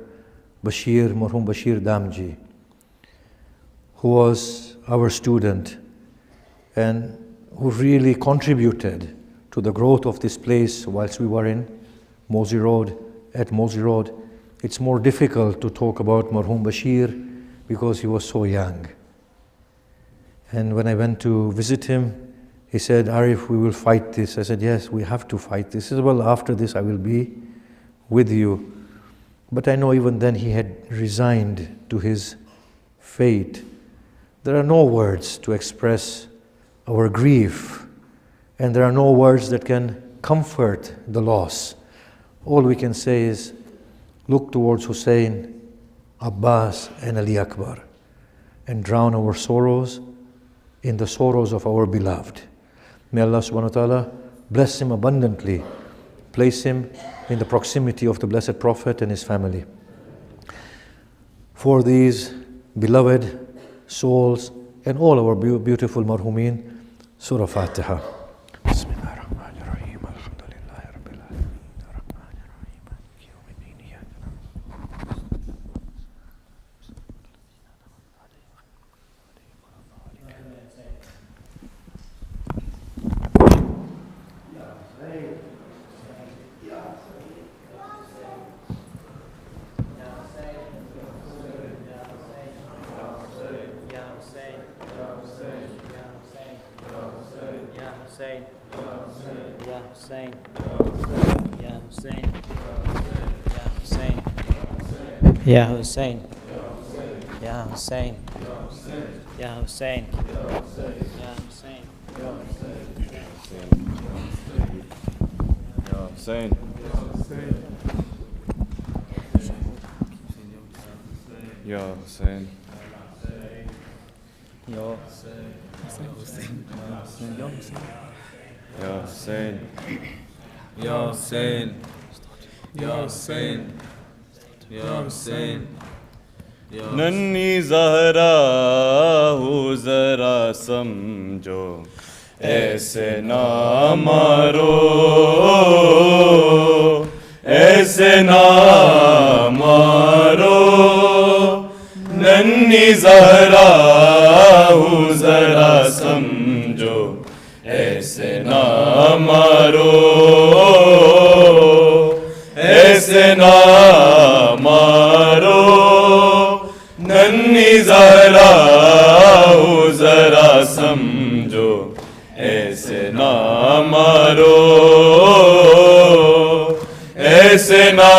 Bashir, Marhum Bashir Damji, who was our student and who really contributed to the growth of this place whilst we were in Mosey Road, at Mosey Road. It's more difficult to talk about Marhum Bashir because he was so young. And when I went to visit him, he said, Arif, we will fight this. I said, yes, we have to fight this. He said, well, after this I will be with you. But I know even then he had resigned to his fate. There are no words to express our grief, and there are no words that can comfort the loss. All we can say is, look towards Hussein, Abbas, and Ali Akbar, and drown our sorrows in the sorrows of our beloved. May Allah subhanahu wa ta'ala bless him abundantly, place him in the proximity of the Blessed Prophet and his family. For these beloved souls and all our beautiful marhumin, Surah Fatiha. Ya Hussein, Ya Hussein, Ya Hussein, Ya Hussein, Ya Hussein, Ya Hussein, Ya Hussein, Ya Hussein, Ya Hussein, Ya Hussein, नन्ही ज़हरा हो ज़रा समझो ऐसे ना मारो ऐसे ना मारो नन्ही ज़हरा हो ज़रा समझो ऐसे ना मारो ऐसे ना मारो नन्ही ज़हरा हो ज़रा समझो ऐसे ना मारो ऐसे ना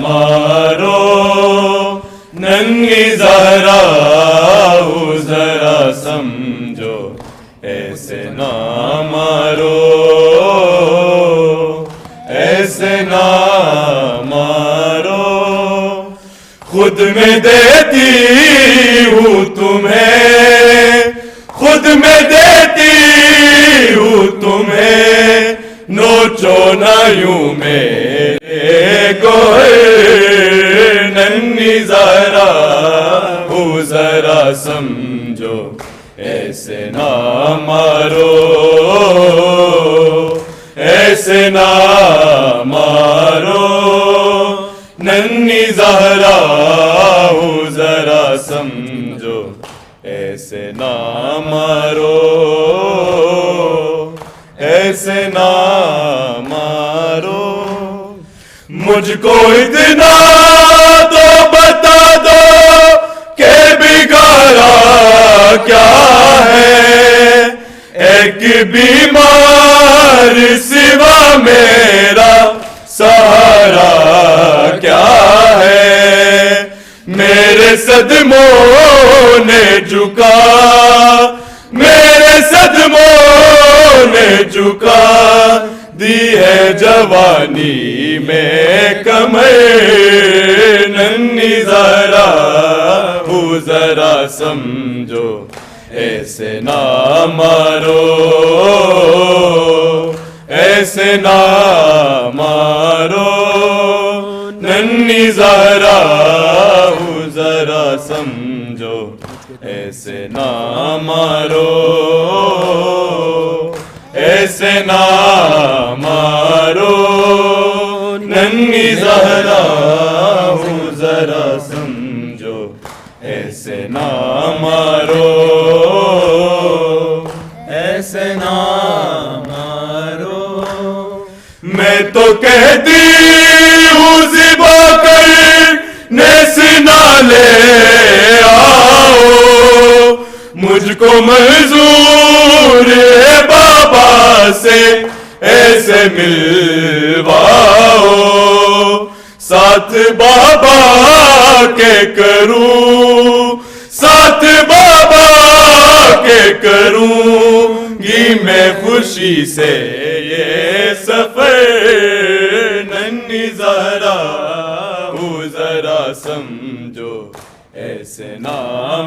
मारो नन्ही ज़हरा हो ज़रा समझो ऐसे ना मारो ऐसे ना मारो खुद में देती हूँ तुम्हें, खुद में देती हूँ तुम्हें, नोचो ना यूं मेरे गोहे नन्ही ज़रा हो ज़रा समझो ऐसे ना मारो, ऐसे ना मारो, नन्ही ज़हरा हो ज़रा समझो ऐसे ना मारो, ऐसे ना मारो। मुझको इतना तो बता दो कि बिगाड़ा क्या है, एक बीमार सिवा मेरा सहारा क्या है। मेरे सदमों ने झुका, मेरे सदमों ने झुका दी है जवानी में कमर, नन्ही ज़रा हो ज़रा समझो ऐसे ना मारो, ऐसे ना मारो, नन्ही ज़रा हो ज़रा समझो ऐसे ना मारो, ऐसे ना मारो, नन्ही ज़रा हो ज़रा समझो ऐसे ना मारो, ऐसे ना मारो। मैं तो कहती हूँ ज़िबा करने से ना ले आओ, मुझको मंजूर है बाबा से ऐसे मिलवाओ, साथ बाबा के करूं, साथ बाबा के करूंगी मैं खुशी से ये सफर, नन्ही ज़रा हो ज़रा समझो ऐसे ना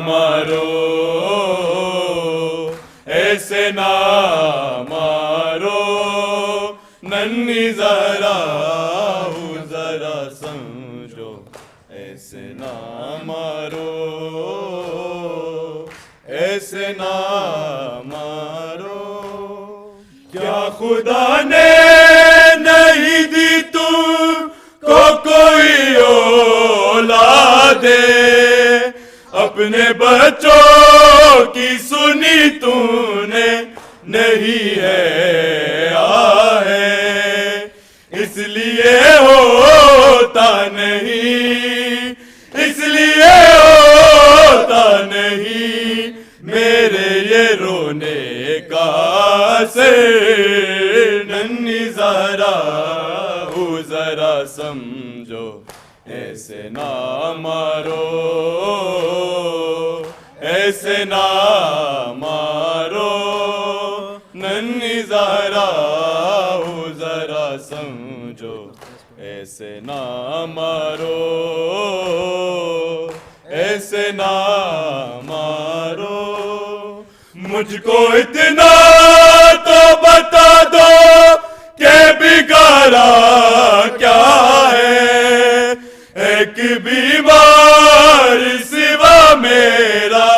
मारो, ऐसे ना मारो, नन्ही ज़रा हो ज़रा समझो ऐसे ना मारो, ऐसे ना मारो। क्या खुदा ने नहीं दी तुमको कोई औलादे, अपने बच्चों की सुनी तूने नहीं है आहे, इसलिए होता नहीं, इसलिए होता नहीं मेरे ये रोने का से, नन्ही ज़रा हो ज़रा समझो ऐसे ना मारो, ऐसे ना मारो, नन्ही ज़रा हो ज़रा समझो ऐसे ना मारो, ऐसे ना मारो। मुझको इतना तो बता दो कि बिगाड़ा क्या है, एक बीमार सिवा मेरा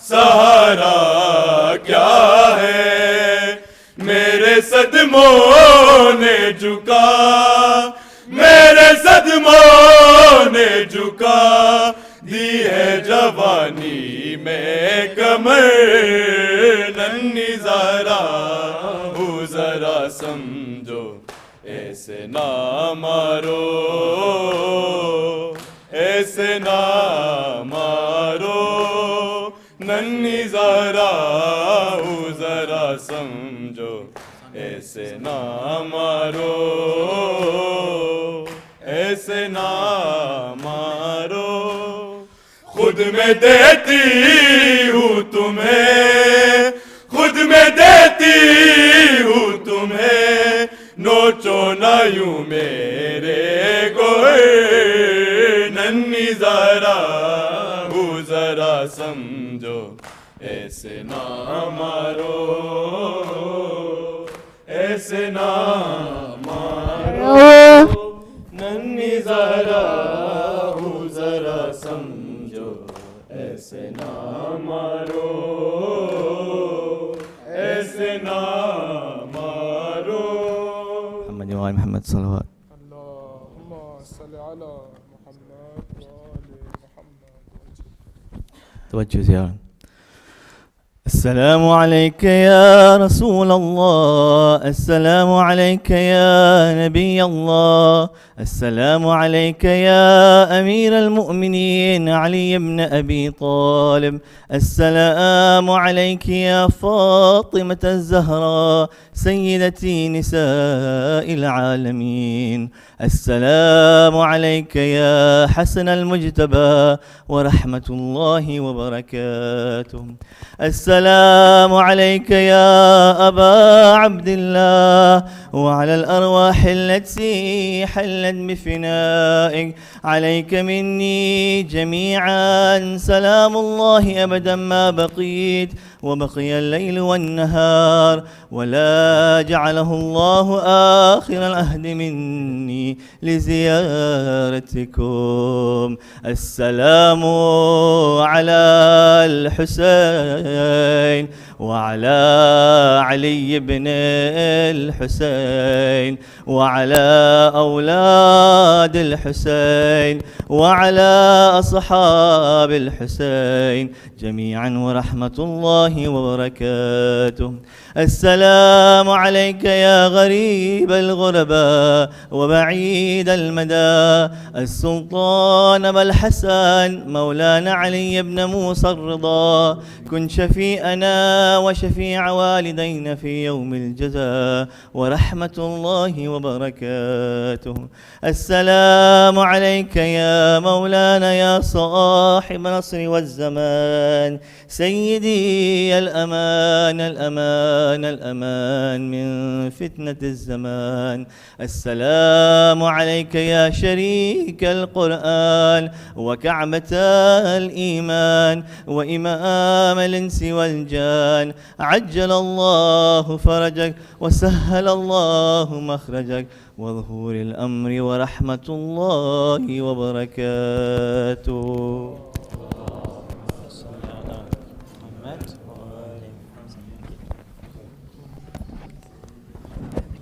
सहारा क्या है। मेरे सदमों ने झुका, मेरे सदमों ने झुका दी है जवानी में कमर, नन्ही ज़रा हो ज़रा समझो ऐसे ना मारो, ऐसे ना मारो, नन्ही ज़रा हो ज़रा समझो ऐसे ना मारो, ऐसे ना मारो। खुद में देती हूँ तुम्हें, खुद में देती हूँ तुम्हें, नोचो ना यूं मेरे गोहे नन्ही ज़रा ऐसे ना मारो ऐसे ना मारो नन्ही जरा हूँ जरा समझो ऐसे ना मारो ऐसे ना मारो محمد صلوات اللهم صل على محمد وآل محمد. توجه زيارة. السلام عليك يا رسول الله، السلام عليك يا نبي الله، السلام عليك يا أمير المؤمنين علي بن أبي طالب، السلام عليك يا فاطمة الزهراء سيدتي نساء العالمين، السلام عليك يا حسن المجتبى ورحمة الله وبركاته، السلام عليك يا أبا عبد الله وعلى الأرواح التي حلت بفنائك، عليك مني جميعا سلام الله أبدا ما بقيت وبقي الليل والنهار، ولا جعله الله آخر العهد مني لزيارتكم. السلام على الحسين وعلى علي بن الحسين وعلى أولاد الحسين وعلى أصحاب الحسين جميعا ورحمة الله وبركاته. السلام عليك يا غريب الغرباء وبعيد المدى، السلطان أبا الحسن مولانا علي بن موسى الرضا، كن شفيئنا وشفيع والدينا في يوم الجزاء ورحمة الله وبركاته. السلام عليك يا مولانا يا صاحب العصر والزمان، سيدي الأمان الأمان الأمان من فتنة الزمان. السلام عليك يا شريك القرآن وكعبة الإيمان وإمام الإنس والجان، عجل الله فرجك وسهل الله مخرجك وظهور الأمر ورحمة الله وبركاته.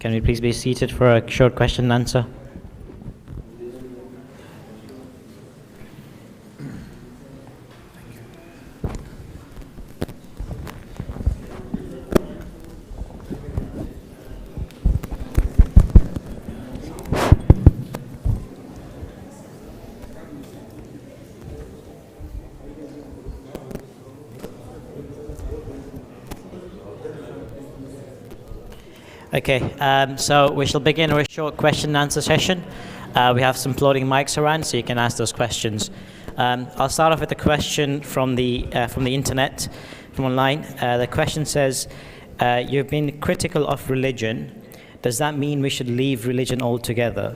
Can we please be seated for a short question and answer? Okay, so we shall begin with a short question and answer session. We have some floating mics around, so you can ask those questions. I'll start off with a question from the internet, from online. The question says, you've been critical of religion. Does that mean we should leave religion altogether?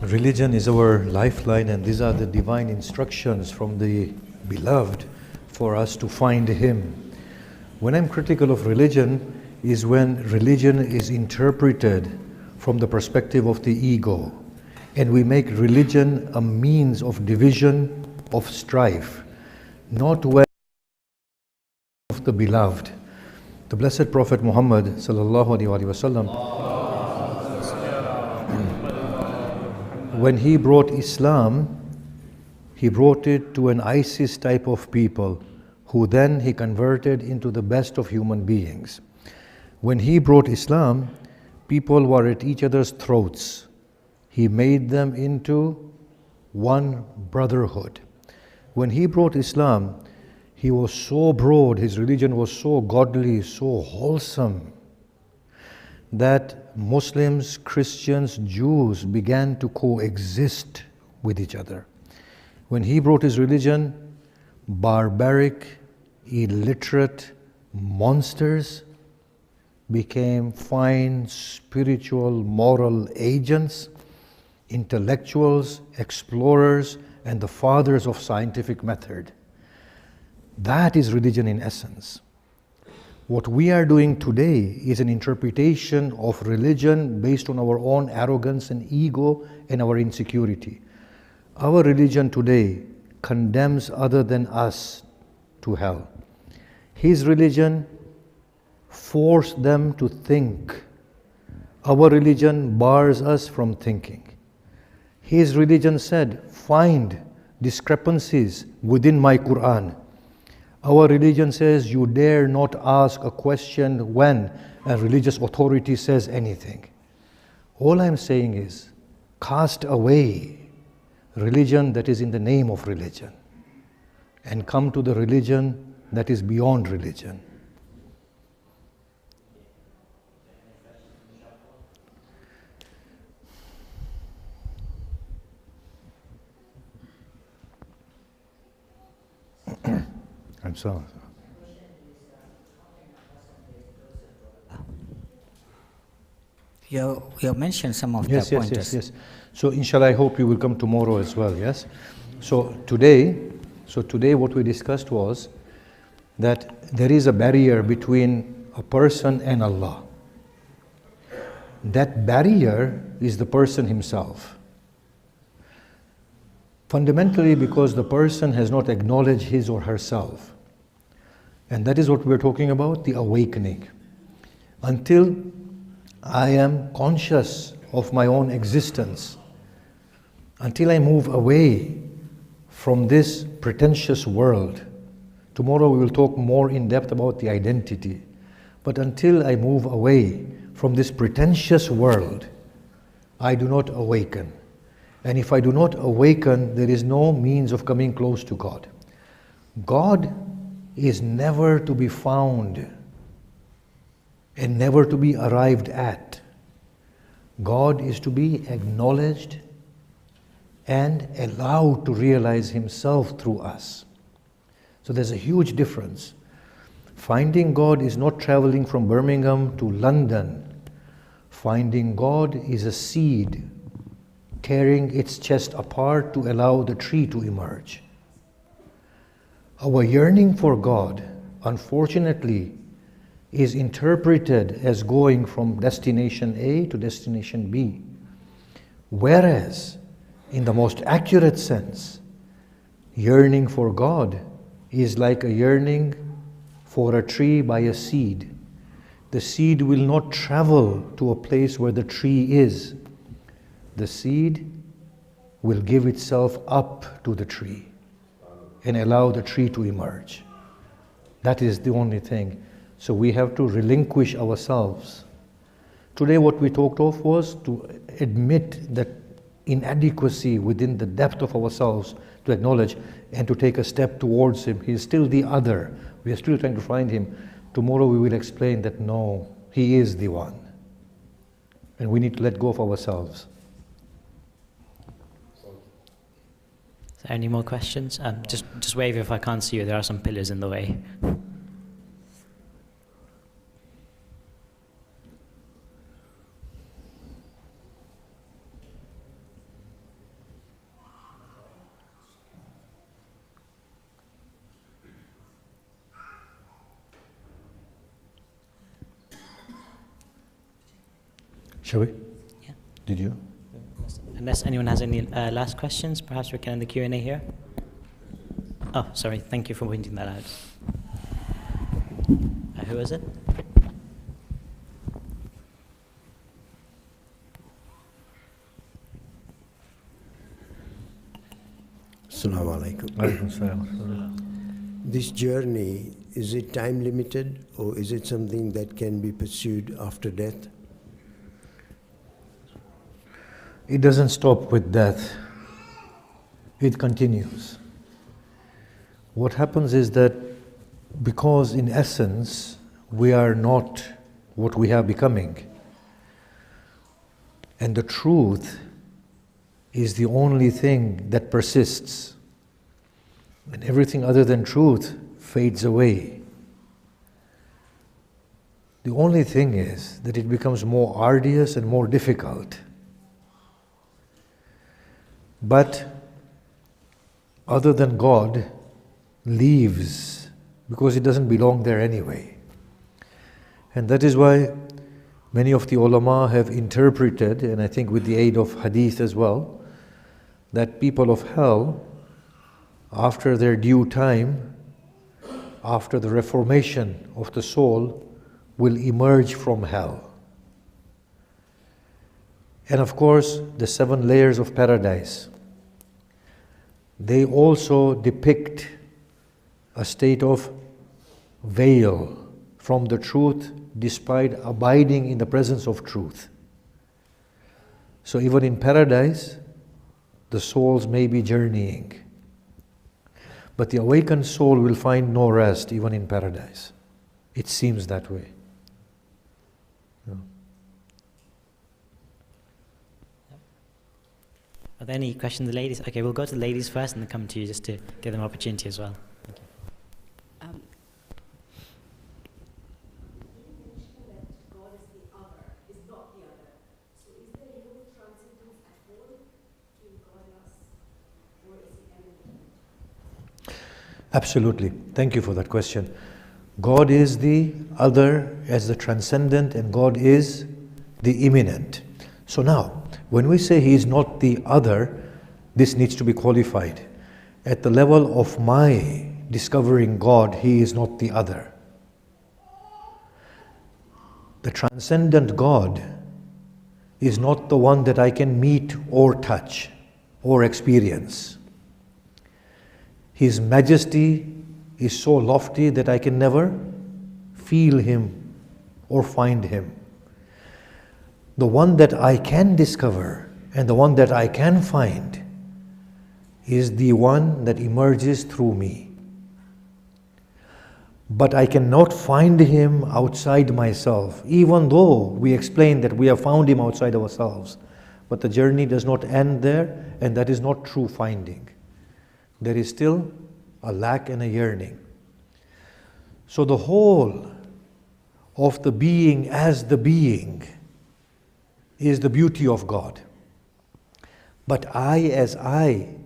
Religion is our lifeline, and these are the divine instructions from the Beloved for us to find Him. When I'm critical of religion, is when religion is interpreted from the perspective of the ego, and we make religion a means of division, of strife, not when of the Beloved. The Blessed Prophet Muhammad sallallahu alaihi wasallam, when he brought Islam, he brought it to an ISIS type of people, who then he converted into the best of human beings. When he brought Islam, people were at each other's throats. He made them into one brotherhood. When he brought Islam, he was so broad, his religion was so godly, so wholesome, that Muslims, Christians, Jews began to coexist with each other. When he brought his religion, barbaric, illiterate monsters became fine spiritual, moral agents, intellectuals, explorers, and the fathers of scientific method. That is religion in essence. What we are doing today is an interpretation of religion based on our own arrogance and ego and our insecurity. Our religion today condemns other than us to hell. His religion forced them to think. Our religion bars us from thinking. His religion said, find discrepancies within my Qur'an. Our religion says you dare not ask a question when a religious authority says anything. All I'm saying is, cast away religion that is in the name of religion and come to the religion that is beyond religion. I'm sorry. You have mentioned some of the pointers. Yes. So inshallah, I hope you will come tomorrow as well, yes? So today what we discussed was that there is a barrier between a person and Allah. That barrier is the person himself. Fundamentally because the person has not acknowledged his or herself. And that is what we're talking about, the awakening. Until I am conscious of my own existence, until I move away from this pretentious world. Tomorrow we will talk more in depth about the identity. But until I move away from this pretentious world, I do not awaken. And if I do not awaken, there is no means of coming close to God. God is never to be found and never to be arrived at. God is to be acknowledged and allowed to realize himself through us. So there's a huge difference. Finding God is not traveling from Birmingham to London. Finding God is a seed tearing its chest apart to allow the tree to emerge. Our yearning for God, unfortunately, is interpreted as going from destination A to destination B. Whereas, in the most accurate sense, yearning for God is like a yearning for a tree by a seed. The seed will not travel to a place where the tree is. The seed will give itself up to the tree and allow the tree to emerge. That is the only thing. So we have to relinquish ourselves. Today what we talked of was to admit that inadequacy within the depth of ourselves, to acknowledge and to take a step towards him. He is still the other. We are still trying to find him. Tomorrow we will explain that no, he is the one. And we need to let go of ourselves. Any more questions? Just wave if I can't see you. There are some pillars in the way. Shall we? Yeah. Did you? Unless anyone has any last questions, perhaps we can end the Q&A here. Oh, sorry. Thank you for pointing that out. Who is it? Assalamu alaikum. This journey, is it time limited or is it something that can be pursued after death? It doesn't stop with death. It continues. What happens is that because in essence we are not what we are becoming, and the truth is the only thing that persists, and everything other than truth fades away. The only thing is that it becomes more arduous and more difficult. But other than God leaves because it doesn't belong there anyway. And that is why many of the ulama have interpreted, and I think with the aid of hadith as well, that people of hell, after their due time, after the reformation of the soul, will emerge from hell. And of course, the 7 layers of paradise, they also depict a state of veil from the truth despite abiding in the presence of truth. So even in paradise, the souls may be journeying. But the awakened soul will find no rest even in paradise. It seems that way. Are there any questions, ladies? Okay, we'll go to the ladies first and then come to you just to give them opportunity as well. Thank you. Absolutely. Thank you for that question. God is the other as the transcendent, and God is the immanent. So now, when we say He is not the other, this needs to be qualified. At the level of my discovering God, He is not the other. The transcendent God is not the one that I can meet or touch or experience. His majesty is so lofty that I can never feel Him or find Him. The one that I can discover and the one that I can find is the one that emerges through me. But I cannot find Him outside myself, even though we explain that we have found Him outside ourselves. But the journey does not end there, and that is not true finding. There is still a lack and a yearning. So the whole of the being as the being is the beauty of God. But I as I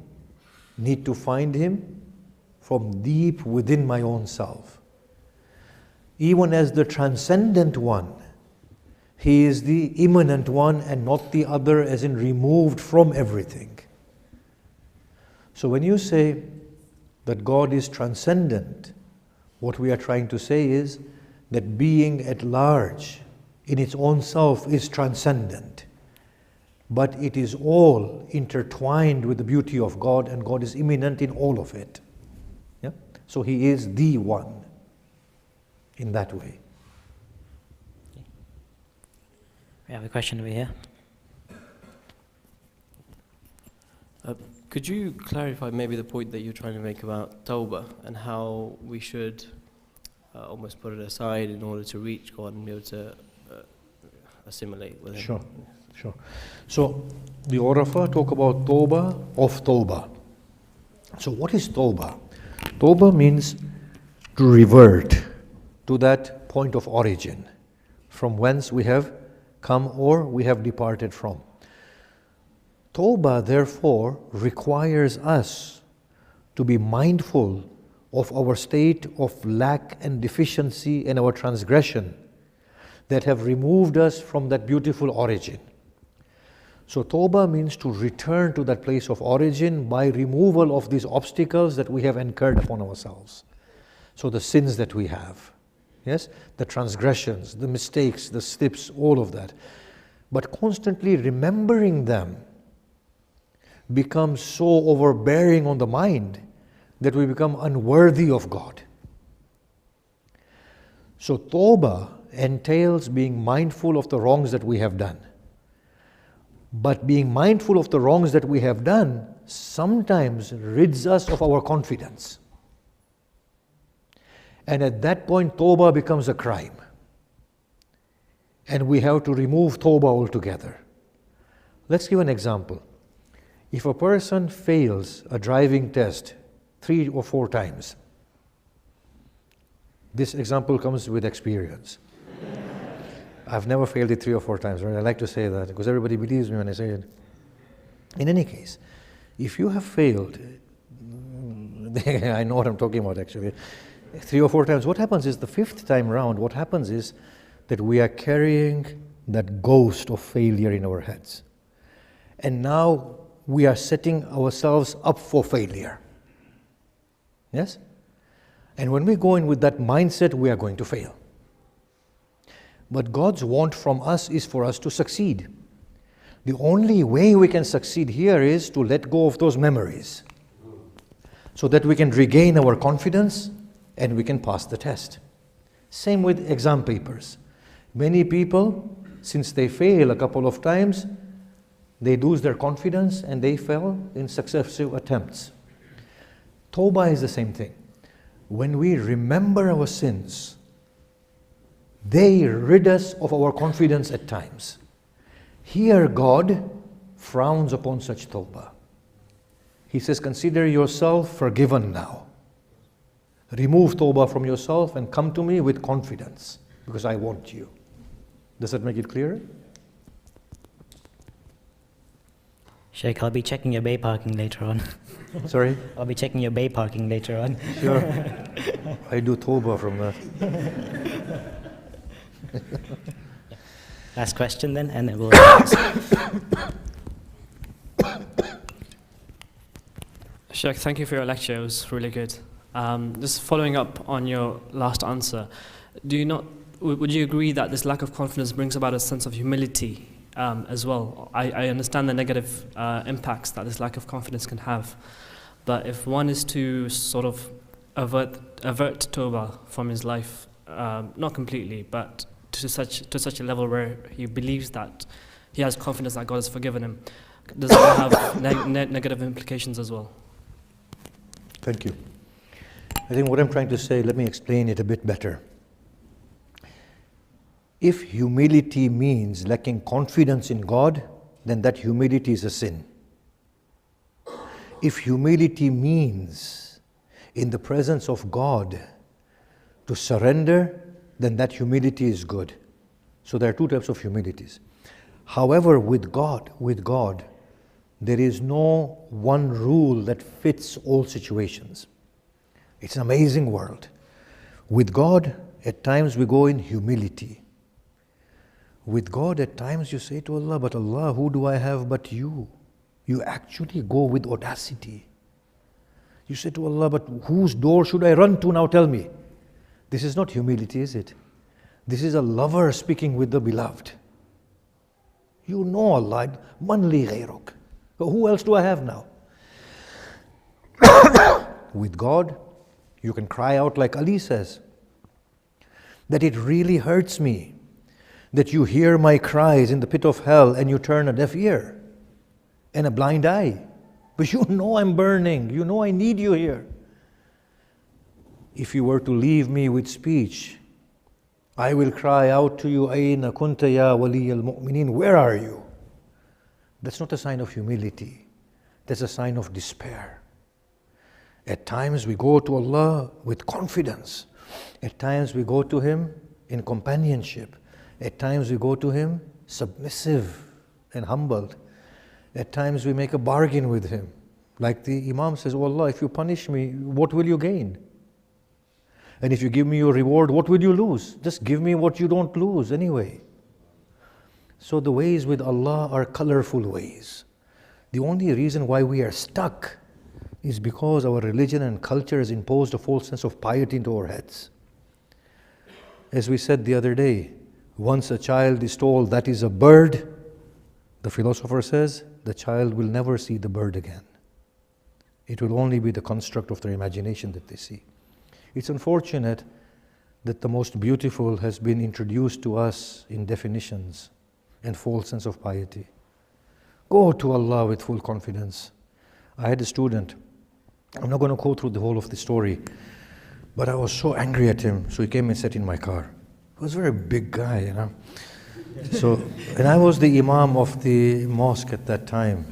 need to find Him from deep within my own self. Even as the transcendent one, He is the immanent one and not the other, as in removed from everything. So when you say that God is transcendent, what we are trying to say is that being at large in its own self is transcendent. But it is all intertwined with the beauty of God, and God is immanent in all of it. Yeah? So He is the one in that way. We have a question over here. Could you clarify maybe the point that you're trying to make about tawbah and how we should almost put it aside in order to reach God and be able to assimilate with Him? Sure. So the Urafa talk about tawbah of tawbah. So what is tawbah? Tawbah means to revert to that point of origin from whence we have come or we have departed from. Tawbah, therefore, requires us to be mindful of our state of lack and deficiency and our transgression that have removed us from that beautiful origin. So Tawbah means to return to that place of origin by removal of these obstacles that we have incurred upon ourselves. So the sins that we have, yes, the transgressions, the mistakes, the slips, all of that. But constantly remembering them becomes so overbearing on the mind that we become unworthy of God. So Tawbah entails being mindful of the wrongs that we have done. But being mindful of the wrongs that we have done sometimes rids us of our confidence. And at that point, Tawbah becomes a crime. And we have to remove Tawbah altogether. Let's give an example. If a person fails a driving test 3 or 4 times, this example comes with experience. I've never failed it 3 or 4 times, right? I like to say that because everybody believes me when I say it. In any case, if you have failed, I know what I'm talking about actually. 3 or 4 times. What happens is the 5th time round, what happens is that we are carrying that ghost of failure in our heads. And now we are setting ourselves up for failure. Yes? And when we go in with that mindset, we are going to fail. But God's want from us is for us to succeed. The only way we can succeed here is to let go of those memories, so that we can regain our confidence and we can pass the test. Same with exam papers. Many people, since they fail a couple of times, they lose their confidence and they fail in successive attempts. Tawbah is the same thing. When we remember our sins, they rid us of our confidence at times. Here God frowns upon such tawbah. He says, consider yourself forgiven now. Remove tawbah from yourself and come to me with confidence, because I want you. Does that make it clearer? Sheikh, I'll be checking your bay parking later on. Sorry? I'll be checking your bay parking later on. Sure. I do tawbah from that. Last question then, and then we'll... Sheikh, thank you for your lecture. It was really good. Just following up on your last answer, would you agree that this lack of confidence brings about a sense of humility as well? I understand the negative impacts that this lack of confidence can have, but if one is to sort of avert tawbah from his life, not completely, but to such a level where he believes that he has confidence that God has forgiven him, does that have negative implications as well? Thank you. I think what I'm trying to say, let me explain it a bit better. If humility means lacking confidence in God, then that humility is a sin. If humility means in the presence of God to surrender, then that humility is good. So there are two types of humilities. However, with God, there is no one rule that fits all situations. It's an amazing world. With God, at times we go in humility. With God, at times you say to Allah, but Allah, who do I have but you? You actually go with audacity. You say to Allah, but whose door should I run to now? Tell me. This is not humility, is it? This is a lover speaking with the beloved. You know Allah, man li ghayruk. Who else do I have now? With God, you can cry out like Ali says, that it really hurts me that you hear my cries in the pit of hell and you turn a deaf ear and a blind eye. But you know I'm burning, you know I need you here. If you were to leave me with speech, I will cry out to you, Ayna kunta ya wali al-mu'minin, where are you? That's not a sign of humility, that's a sign of despair. At times we go to Allah with confidence. At times we go to Him in companionship. At times we go to Him submissive and humbled. At times we make a bargain with Him. Like the Imam says, oh Allah, if you punish me, what will you gain? And if you give me your reward, what will you lose? Just give me what you don't lose anyway. So the ways with Allah are colorful ways. The only reason why we are stuck is because our religion and culture has imposed a false sense of piety into our heads. As we said the other day, once a child is told that is a bird, the philosopher says the child will never see the bird again. It will only be the construct of their imagination that they see. It's unfortunate that the most beautiful has been introduced to us in definitions and false sense of piety. Go to Allah with full confidence. I had a student, I'm not going to go through the whole of the story, but I was so angry at him, so he came and sat in my car. He was a very big guy, you know. And I was the imam of the mosque at that time.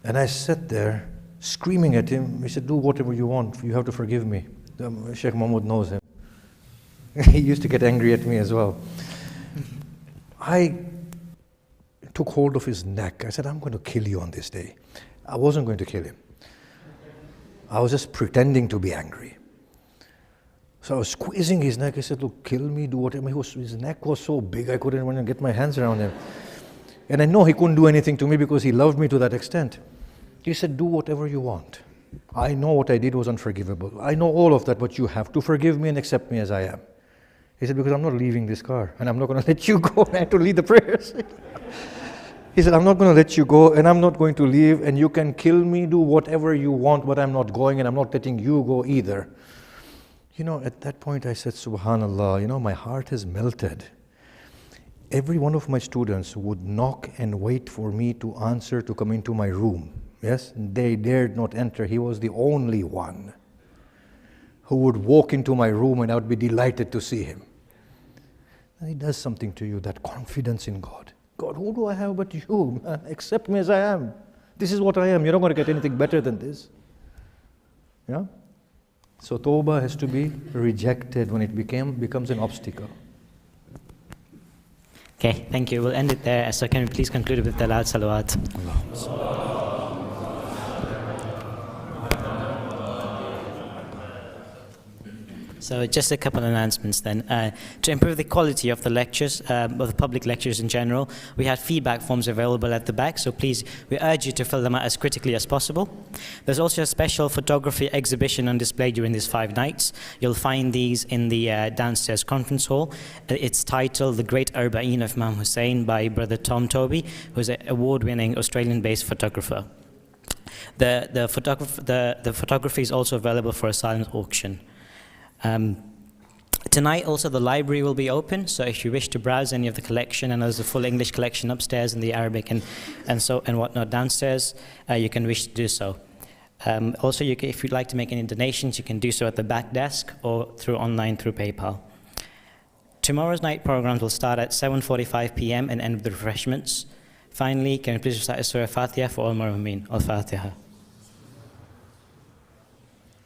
And I sat there screaming at him. He said, do whatever you want, you have to forgive me. Sheikh Mahmoud knows him. He used to get angry at me as well. I took hold of his neck. I said, I'm going to kill you on this day. I wasn't going to kill him. I was just pretending to be angry. So I was squeezing his neck. I said, look, kill me, do whatever. His neck was so big, I couldn't even get my hands around him. And I know he couldn't do anything to me because he loved me to that extent. He said, do whatever you want. I know what I did was unforgivable. I know all of that, but you have to forgive me and accept me as I am. He said, because I'm not leaving this car, and I'm not going to let you go. I had to lead the prayers. He said, I'm not going to let you go, and I'm not going to leave, and you can kill me, do whatever you want, but I'm not going, and I'm not letting you go either. You know, at that point I said, Subhanallah, you know, my heart has melted. Every one of my students would knock and wait for me to answer to come into my room. Yes, they dared not enter. He was the only one who would walk into my room and I would be delighted to see him. And he does something to you, that confidence in God. God, who do I have but you? Man, accept me as I am. This is what I am. You're not going to get anything better than this. Yeah? So tawbah has to be rejected when it becomes an obstacle. Okay, thank you. We'll end it there. So can we please conclude with the loud salawat? So just a couple of announcements then. To improve the quality of the lectures, of the public lectures in general, we have feedback forms available at the back, so please, we urge you to fill them out as critically as possible. There's also a special photography exhibition on display during these 5 nights. You'll find these in the downstairs conference hall. It's titled The Great Arbaeen of Imam Hussein by Brother Tom Toby, who's an award-winning Australian-based photographer. The photography is also available for a silent auction. Tonight also the library will be open, so if you wish to browse any of the collection, and there's a full English collection upstairs and the Arabic and whatnot downstairs, you can wish to do so. Also, if you'd like to make any donations, you can do so at the back desk or online through PayPal. Tomorrow's night programs will start at 7:45 p.m. and end with the refreshments. Finally, can you please recite Surah Fatiha for all Marumeen? Al-Fatiha.